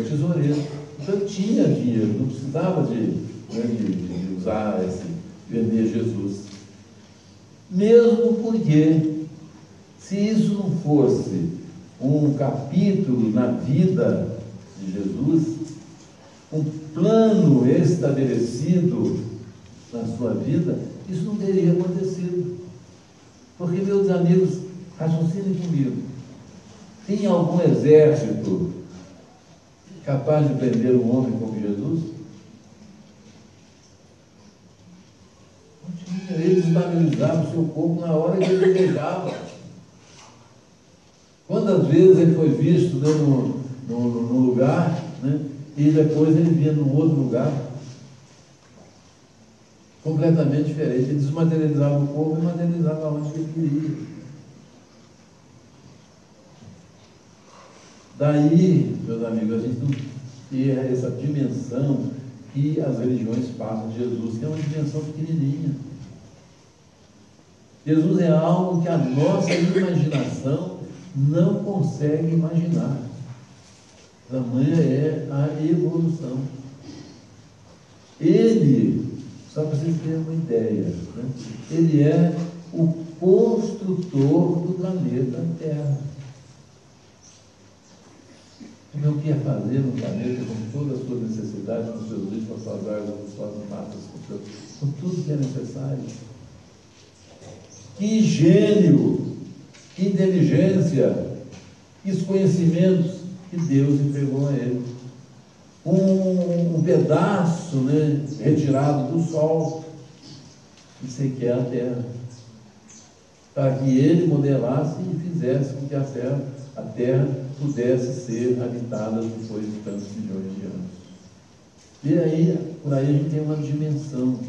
tesoureiro. Então ele tinha dinheiro, não precisava de usar vender Jesus. Mesmo porque, se isso não fosse um capítulo na vida de Jesus, um plano estabelecido na sua vida, isso não teria acontecido. Porque, meus amigos, raciocinem comigo. Tem algum exército capaz de prender um homem como Jesus? Não tinha. Ele desmoralizava o seu corpo na hora que ele desejava. Quantas vezes ele foi visto, né, no lugar, né, e depois ele vinha num outro lugar completamente diferente. Ele desmaterializava o corpo e materializava onde ele queria. Daí, meus amigos, a gente não ter essa dimensão que as religiões passam de Jesus, que é uma dimensão pequenininha. Jesus é algo que a nossa imaginação não consegue imaginar. Tamanha é a evolução. Ele, só para vocês terem uma ideia, né? Ele é o construtor do planeta Terra. Como o que é fazer no planeta com todas as suas necessidades, com seus rios, com suas águas, com suas matas, com tudo que é necessário. Que gênio, que inteligência, que conhecimentos que Deus entregou a ele. Um pedaço, né, retirado do sol, que sequer a terra, para que ele modelasse e fizesse com que a terra pudesse ser habitada depois de tantos milhões de anos. E aí, por aí a gente tem uma dimensão.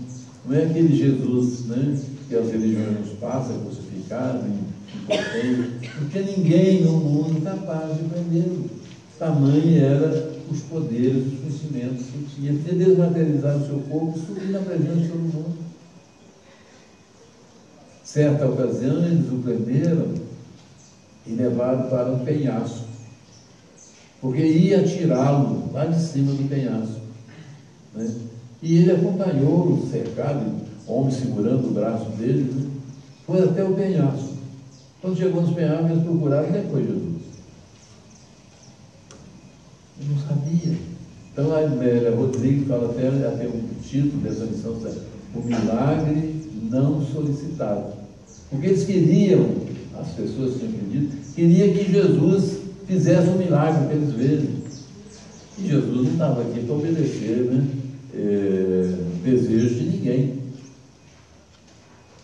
Não é aquele Jesus, né, que as religiões nos passam, crucificado, impotente, porque ninguém no mundo capaz de prendê-lo. Tamanho era os poderes, os conhecimentos que tinha. Ele tinha desmaterializado o seu corpo e subir na presença de todo mundo. Certa ocasião, eles o prenderam e levaram para um penhasco, porque ia tirá-lo lá de cima do penhasco, né? E ele acompanhou o cercado, o homem segurando o braço dele, né? Foi até o penhasco. Quando chegou nos penhascos, eles procuraram, nem foi Jesus. Ele não sabia. Então, a Admélia Rodrigues fala até um título dessa lição, o milagre não solicitado. Porque eles queriam, as pessoas tinham pedido, queriam que Jesus fizesse um milagre para eles verem. E Jesus não estava aqui para obedecer, né, desejo de ninguém.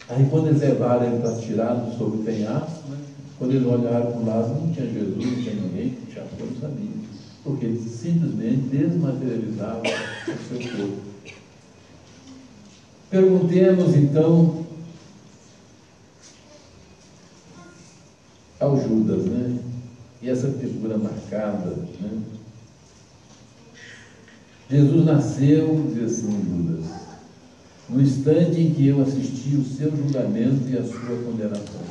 Aí quando eles levaram ele para tirar sobre o penhasco, né, quando eles olharam para o lado, não tinha Jesus, não tinha ninguém, já não sabia. Porque ele simplesmente desmaterializava o seu corpo. Perguntemos então ao Judas, né? E essa figura marcada, né? Jesus nasceu, diz assim Judas, no instante em que eu assisti o seu julgamento e a sua condenação.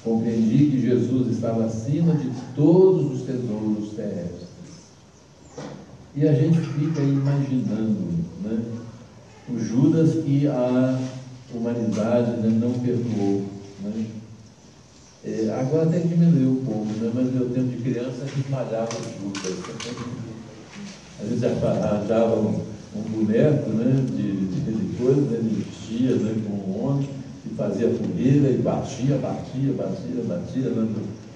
Compreendi que Jesus estava acima de todos os tesouros terrestres. E a gente fica imaginando, né, o Judas que a humanidade, né, não perdoou. Né? Agora até diminuiu um pouco, né, mas no meu tempo de criança a gente malhava Judas. A gente arranjava um boneco, né, de coisa, né, de vestia, né, com um homem, e fazia fogueira e batia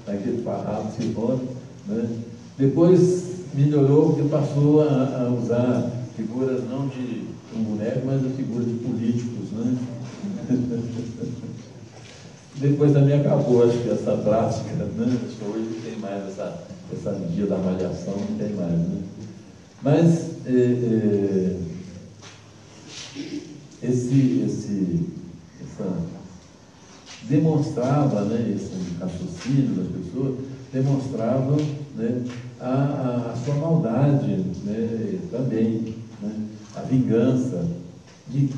naquele farrapo cifone, né. Depois melhorou porque passou a usar figuras não de um boneco, mas a figura de políticos, né. Depois também acabou, acho que essa prática, né. Acho que hoje não tem mais essa dia da malhação, não tem mais, né. Mas demonstrava, né, esse raciocínio das pessoas, demonstrava, né, a sua maldade, né, também, né, a vingança de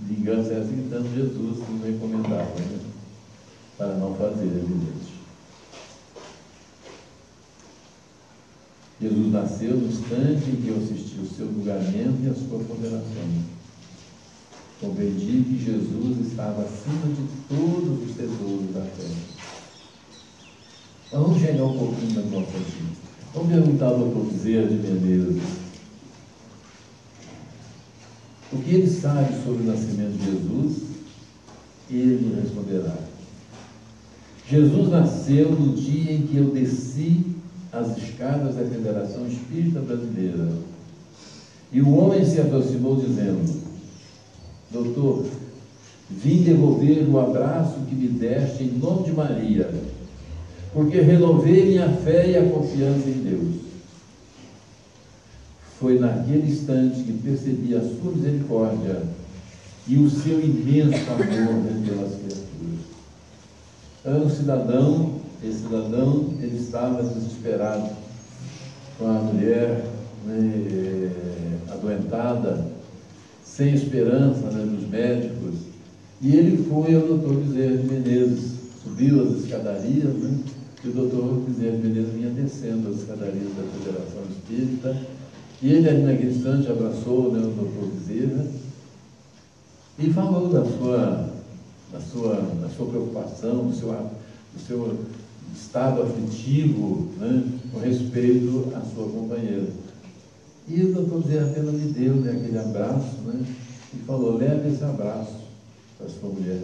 vingança essa que tanto Jesus nos recomendava, né, para não fazer, evidente. Jesus nasceu no instante em que eu assisti o seu julgamento e a sua condenação. Compreendi que Jesus estava acima de todos os tesouros da terra. Mas vamos chegar um pouquinho na nossa vida. Vamos perguntar ao doutor Bezerra de Menezes o que ele sabe sobre o nascimento de Jesus, e ele me responderá. Jesus nasceu no dia em que eu desci as escadas da Federação Espírita Brasileira. E o homem se aproximou dizendo: doutor, vim devolver o abraço que me deste em nome de Maria, porque renovei minha fé e a confiança em Deus. Foi naquele instante que percebi a sua misericórdia e o seu imenso amor pelas criaturas. Era um cidadão. Esse cidadão, ele estava desesperado com a mulher, né, adoentada, sem esperança, né, dos médicos, e ele foi ao doutor Bezerra de Menezes, subiu as escadarias, né, e o doutor Bezerra de Menezes vinha descendo as escadarias da Federação Espírita, e ele, naquele instante, abraçou, né, o doutor Bezerra e falou da sua preocupação, do seu estado afetivo, né, com respeito à sua companheira. E o doutor Bezerra apenas me deu, né, aquele abraço, né, e falou: leve esse abraço para a sua mulher.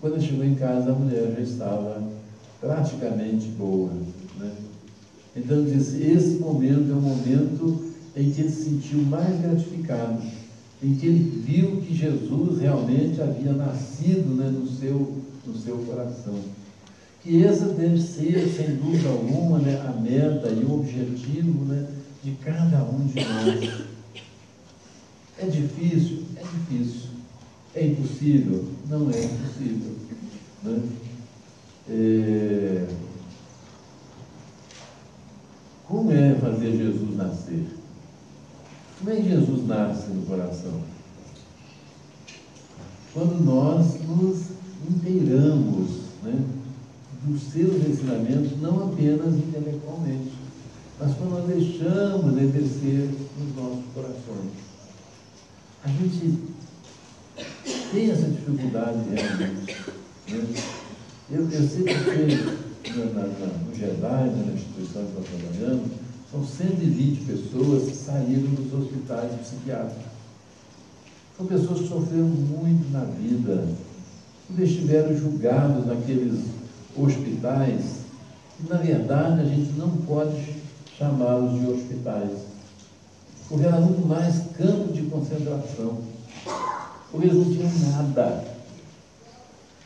Quando ele chegou em casa, a mulher já estava praticamente boa, né? Então ele disse: esse momento é o momento em que ele se sentiu mais gratificado, em que ele viu que Jesus realmente havia nascido, né, no seu coração. Que essa deve ser, sem dúvida alguma, né, a meta e o objetivo, né, de cada um de nós. É difícil? É difícil. É impossível? Não é impossível, né? Como é fazer Jesus nascer? Como é que Jesus nasce no coração? Quando nós nos inteiramos, né, dos seus ensinamentos, não apenas intelectualmente, mas quando nós deixamos de descer nos nossos corações. A gente tem essa dificuldade realmente, né? Eu sempre fui no Jedi, né, na instituição que nós trabalhamos, São 120 pessoas que saíram dos hospitais psiquiátricos. São pessoas que sofreram muito na vida, que estiveram julgados naqueles hospitais, e na verdade a gente não pode chamá-los de hospitais, porque era muito mais campo de concentração, porque eles não tinham nada.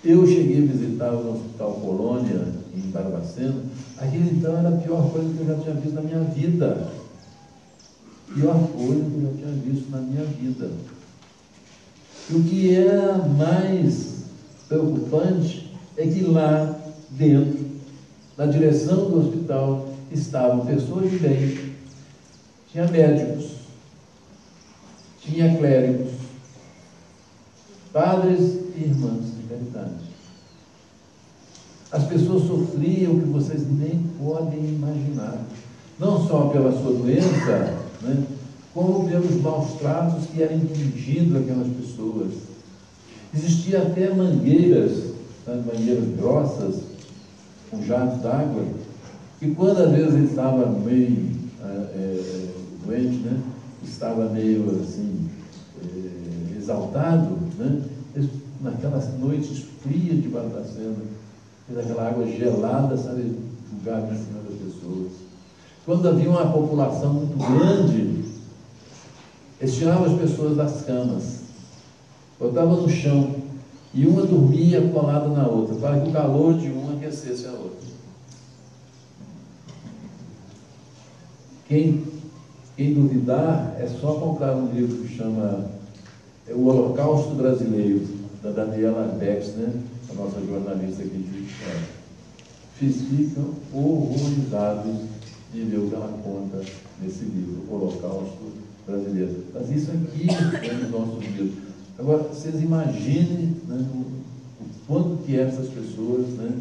Eu cheguei a visitar o Hospital Colônia, em Barbacena. Aquele então era a pior coisa que eu já tinha visto na minha vida. Pior coisa que eu já tinha visto na minha vida. E o que era mais preocupante é que lá dentro, na direção do hospital, estavam pessoas de bem. Tinha médicos, tinha clérigos, padres e irmãs de caridade. As pessoas sofriam o que vocês nem podem imaginar, não só pela sua doença, né, como pelos maus tratos que eram infligidos àquelas pessoas. Existia até mangueiras, mangueiras grossas, com jatos d'água, e quando às vezes ele estava meio doente, né, estava meio assim, exaltado, né, naquelas noites frias de Barbacena, aquela água gelada, sabe, jogada em cima das pessoas. Quando havia uma população muito grande, eles tiravam as pessoas das camas, botavam no chão, e uma dormia colada na outra, para que o calor de uma aquecesse a outra. Quem duvidar, é só comprar um livro que chama O Holocausto Brasileiro, da Daniela Bex, né? A nossa jornalista aqui de Vitória. Ficam horrorizados de ver o que ela conta nesse livro, O Holocausto Brasileiro. Mas isso aqui é nos nossos livros. Agora, vocês imaginem, né, o quanto que essas pessoas, né,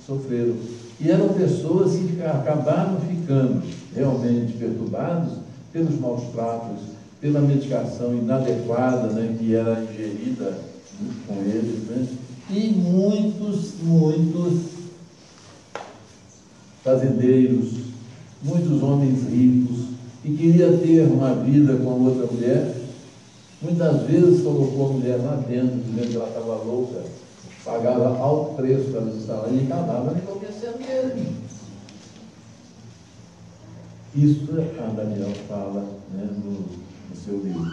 sofreram. E eram pessoas que acabaram ficando realmente perturbados pelos maus tratos, pela medicação inadequada, né, que era ingerida com eles, né? E muitos fazendeiros, muitos homens ricos, que queriam ter uma vida com a outra mulher, muitas vezes colocou a mulher lá dentro, dizendo que ela estava louca, pagava alto preço para eles estar lá e acabava enlouquecendo mesmo. Isso a Daniel fala, né, no seu livro.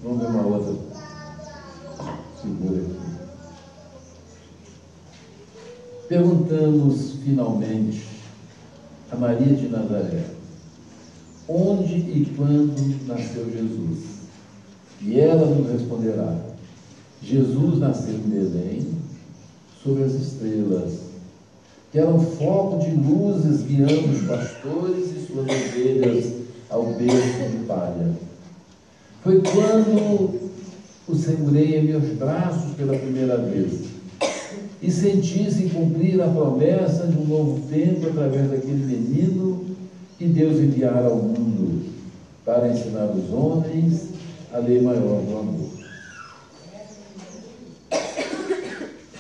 Vamos ver uma outra figura aqui. Perguntamos finalmente a Maria de Nazaré, onde e quando nasceu Jesus? E ela nos responderá: Jesus nasceu em Belém, sob as estrelas, que eram foco de luzes guiando os pastores e suas ovelhas ao berço de palha. Foi quando o segurei em meus braços pela primeira vez e senti-se cumprir a promessa de um novo tempo através daquele menino que Deus enviara ao mundo para ensinar os homens a lei maior do amor.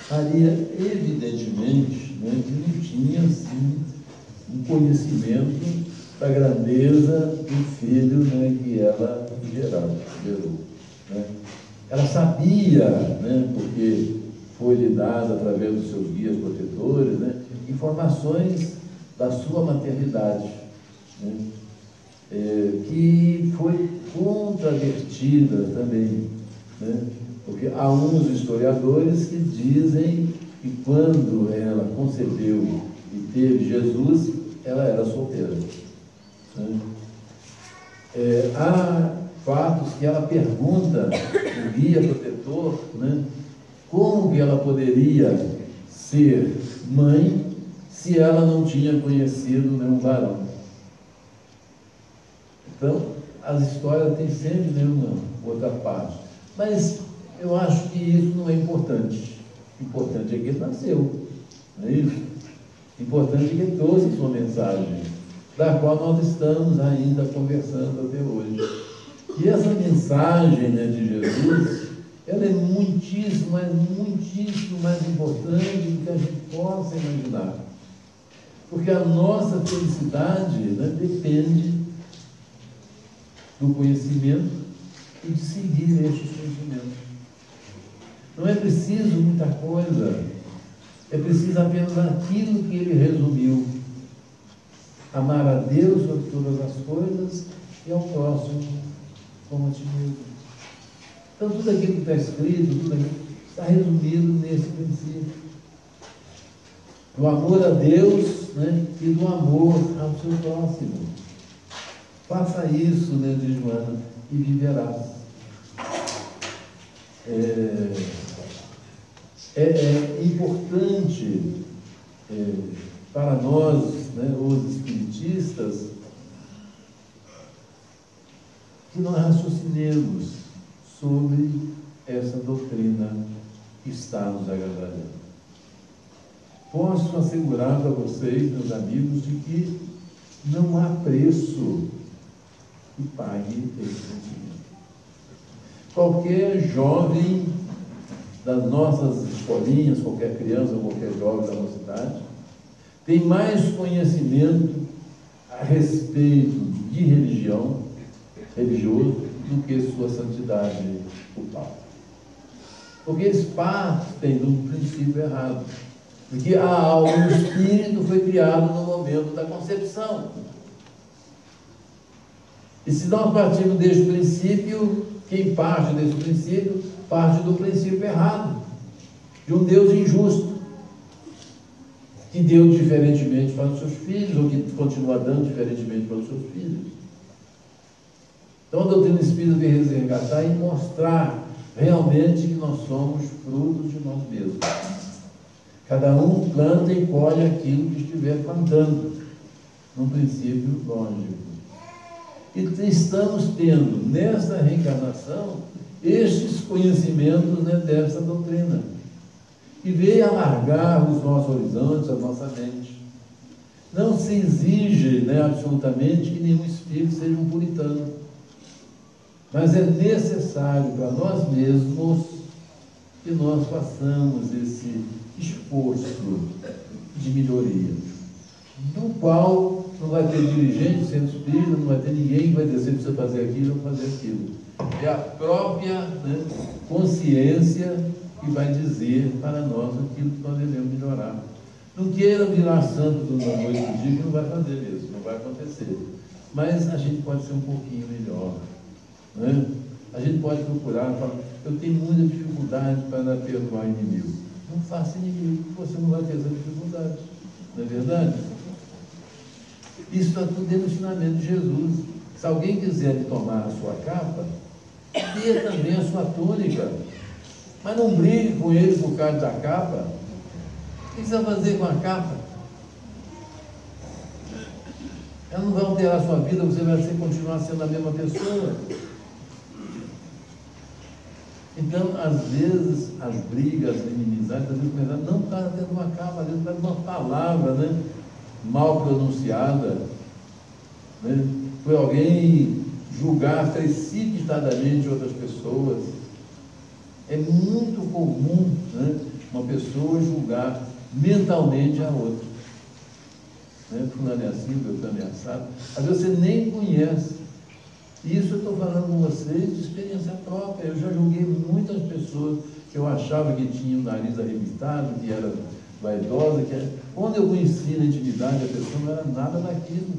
Maria, evidentemente, né, que não tinha assim, um conhecimento da grandeza do filho, né, que ela gerou. Né? Ela sabia, né, porque foi-lhe dada através dos seus guias protetores, né, informações da sua maternidade, né, que foi contravertida também, né, porque há uns historiadores que dizem que quando ela concebeu e teve Jesus, ela era solteira. Né? Há fatos que ela pergunta o guia protetor, né, como que ela poderia ser mãe se ela não tinha conhecido nenhum varão. Então, as histórias têm sempre nenhuma outra parte. Mas eu acho que isso não é importante. O importante é que ele nasceu. Não é isso? O importante é que ele trouxe sua mensagem, da qual nós estamos ainda conversando até hoje. E essa mensagem, né, de Jesus, ela é muitíssimo, mas muitíssimo mais importante do que a gente possa imaginar. Porque a nossa felicidade, né, depende do conhecimento e de seguir estes conhecimentos. Não é preciso muita coisa, é preciso apenas aquilo que ele resumiu: amar a Deus sobre todas as coisas e ao próximo como a ti mesmo. Então, tudo aquilo que está escrito, tudo aquilo está resumido nesse princípio. Do amor a Deus, né, e do amor ao seu próximo. Faça isso, né, diz Joana, e viverás. É importante para nós, né, os espiritistas, que nós raciocinemos sobre essa doutrina que está nos agasalhando. Posso assegurar para vocês, meus amigos, de que não há preço que pague esse conhecimento. Qualquer jovem das nossas escolinhas, qualquer criança ou qualquer jovem da nossa cidade, tem mais conhecimento a respeito de religioso, do que sua santidade o Papa. Porque eles partem de um princípio errado. Porque a alma e o espírito foi criado no momento da concepção. E se nós partimos desse princípio, quem parte desse princípio, parte do princípio errado, de um Deus injusto, que deu diferentemente para os seus filhos, ou que continua dando diferentemente para os seus filhos. Então a doutrina espírita vem resgatar e mostrar realmente que nós somos frutos de nós mesmos. Cada um planta e colhe aquilo que estiver plantando, num princípio lógico. E estamos tendo, nesta reencarnação, estes conhecimentos, né, dessa doutrina. E veio alargar os nossos horizontes, a nossa mente. Não se exige, né, absolutamente que nenhum espírito seja um puritano. Mas é necessário para nós mesmos que nós façamos esse esforço de melhoria, do qual não vai ter dirigente do centro espírita, não vai ter ninguém que vai dizer que precisa fazer aquilo ou fazer aquilo. É a própria, né, consciência que vai dizer para nós aquilo que nós devemos melhorar. Não queira virar santo da noite do dia, que não vai fazer mesmo, não vai acontecer. Mas a gente pode ser um pouquinho melhor. Né? A gente pode procurar, falar, eu tenho muita dificuldade para perdoar inimigo. Não faça inimigo, você não vai ter essa dificuldade. Não é verdade? Isso está tudo dentro do ensinamento de Jesus. Se alguém quiser lhe tomar a sua capa, dê também a sua túnica. Mas não brigue com ele por causa da capa. O que você vai fazer com a capa? Ela não vai alterar a sua vida, você vai continuar sendo a mesma pessoa. Então, às vezes, as brigas, as inimizades, às vezes começam não por causa de uma capa, às vezes por causa de uma palavra, né, mal pronunciada, né? Foi alguém julgar precipitadamente outras pessoas. É muito comum, né, uma pessoa julgar mentalmente a outra. Né? Fulano é assim, Beltrano é assado. Às vezes você nem conhece. Isso eu estou falando com vocês de experiência própria. Eu já julguei muitas pessoas que eu achava que tinham o nariz arrebitado, que era vaidosa, que era... Quando eu conheci na intimidade, a pessoa não era nada daquilo.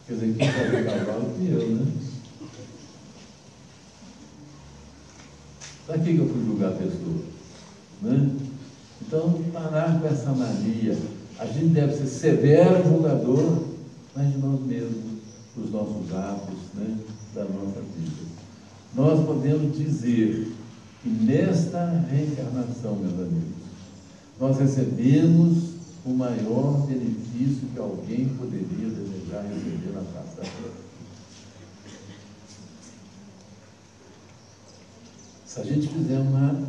Quer dizer, quem sabe o cavalo que eu, né? Para que eu fui julgar a pessoa? Né? Então, parar com essa mania. A gente deve ser severo julgador, mas de nós mesmos, dos nossos atos, né, da nossa vida. Nós podemos dizer que nesta reencarnação, meus amigos, nós recebemos o maior benefício que alguém poderia desejar receber na face da terra. Se a gente fizer uma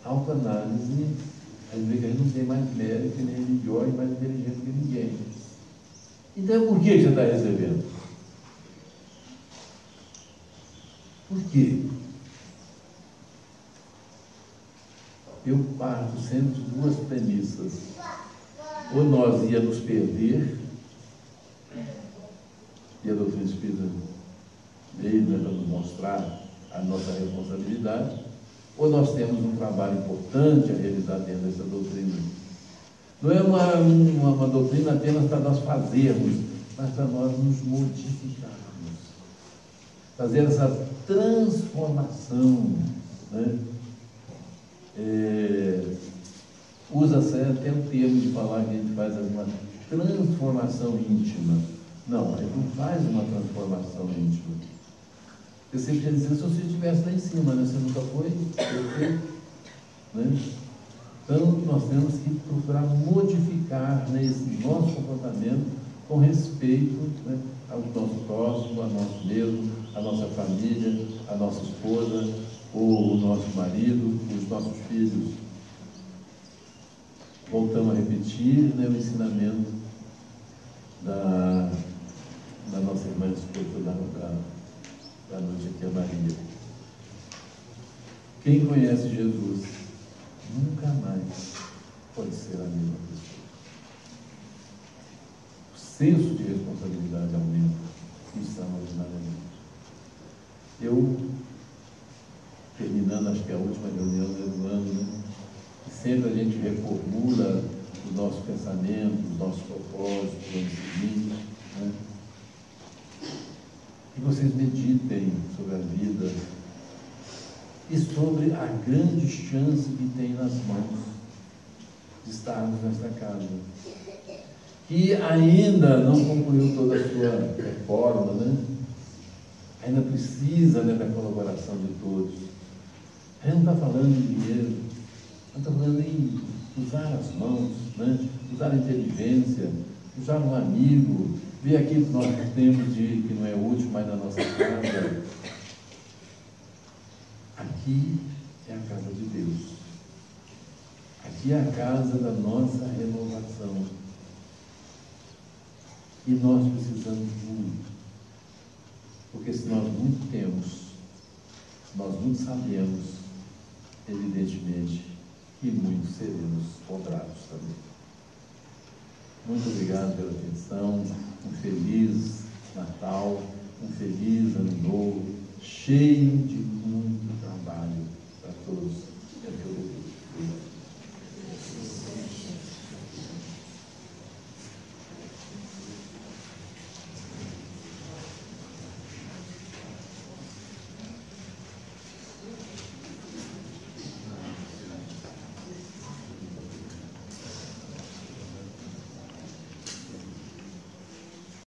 autoanálise, a gente vê que a gente não tem mais mérito, nem melhor e mais inteligente que ninguém. Então, por que você está recebendo? Por quê? Eu parto sempre de duas premissas. ou nós íamos perder, e a doutrina espírita veio, né, para nos mostrar a nossa responsabilidade, ou nós temos um trabalho importante a realizar dentro dessa doutrina. Não é uma doutrina apenas para nós fazermos, mas para nós nos modificarmos, fazer essa transformação, né? Usa-se até o termo de falar que a gente faz uma transformação íntima. Não, a gente não faz uma transformação íntima. Eu sempre ia dizer, se você estivesse lá em cima, né? Você nunca foi, né? Então, nós temos que procurar modificar, né, esse nosso comportamento com respeito, né, ao nosso próximo, a nós mesmos, a nossa família, a nossa esposa, ou o nosso marido, os nossos filhos. Voltamos a repetir, né, o ensinamento da nossa irmã esposa da noite aqui, a Maria. Quem conhece Jesus nunca mais pode ser a mesma pessoa. O senso de responsabilidade aumenta extraordinariamente. Eu, terminando, acho que é a última reunião do ano, né? Sempre a gente reformula os nossos pensamentos, os nossos propósitos, o ano seguinte, né? Que vocês meditem sobre a vida e sobre a grande chance que tem nas mãos de estarmos nesta casa, que ainda não concluiu toda a sua reforma, né? Ainda precisa, né, da colaboração de todos. A gente não está falando de dinheiro, a gente está falando em usar as mãos, né? Usar a inteligência, usar um amigo, ver aquilo que nós temos que não é útil mais na nossa casa. Aqui é a casa de Deus. Aqui é a casa da nossa renovação. E nós precisamos muito. Porque se nós muito temos, se nós muito sabemos, evidentemente, que muito seremos cobrados também. Muito obrigado pela atenção. Um feliz Natal, um feliz Ano Novo, cheio de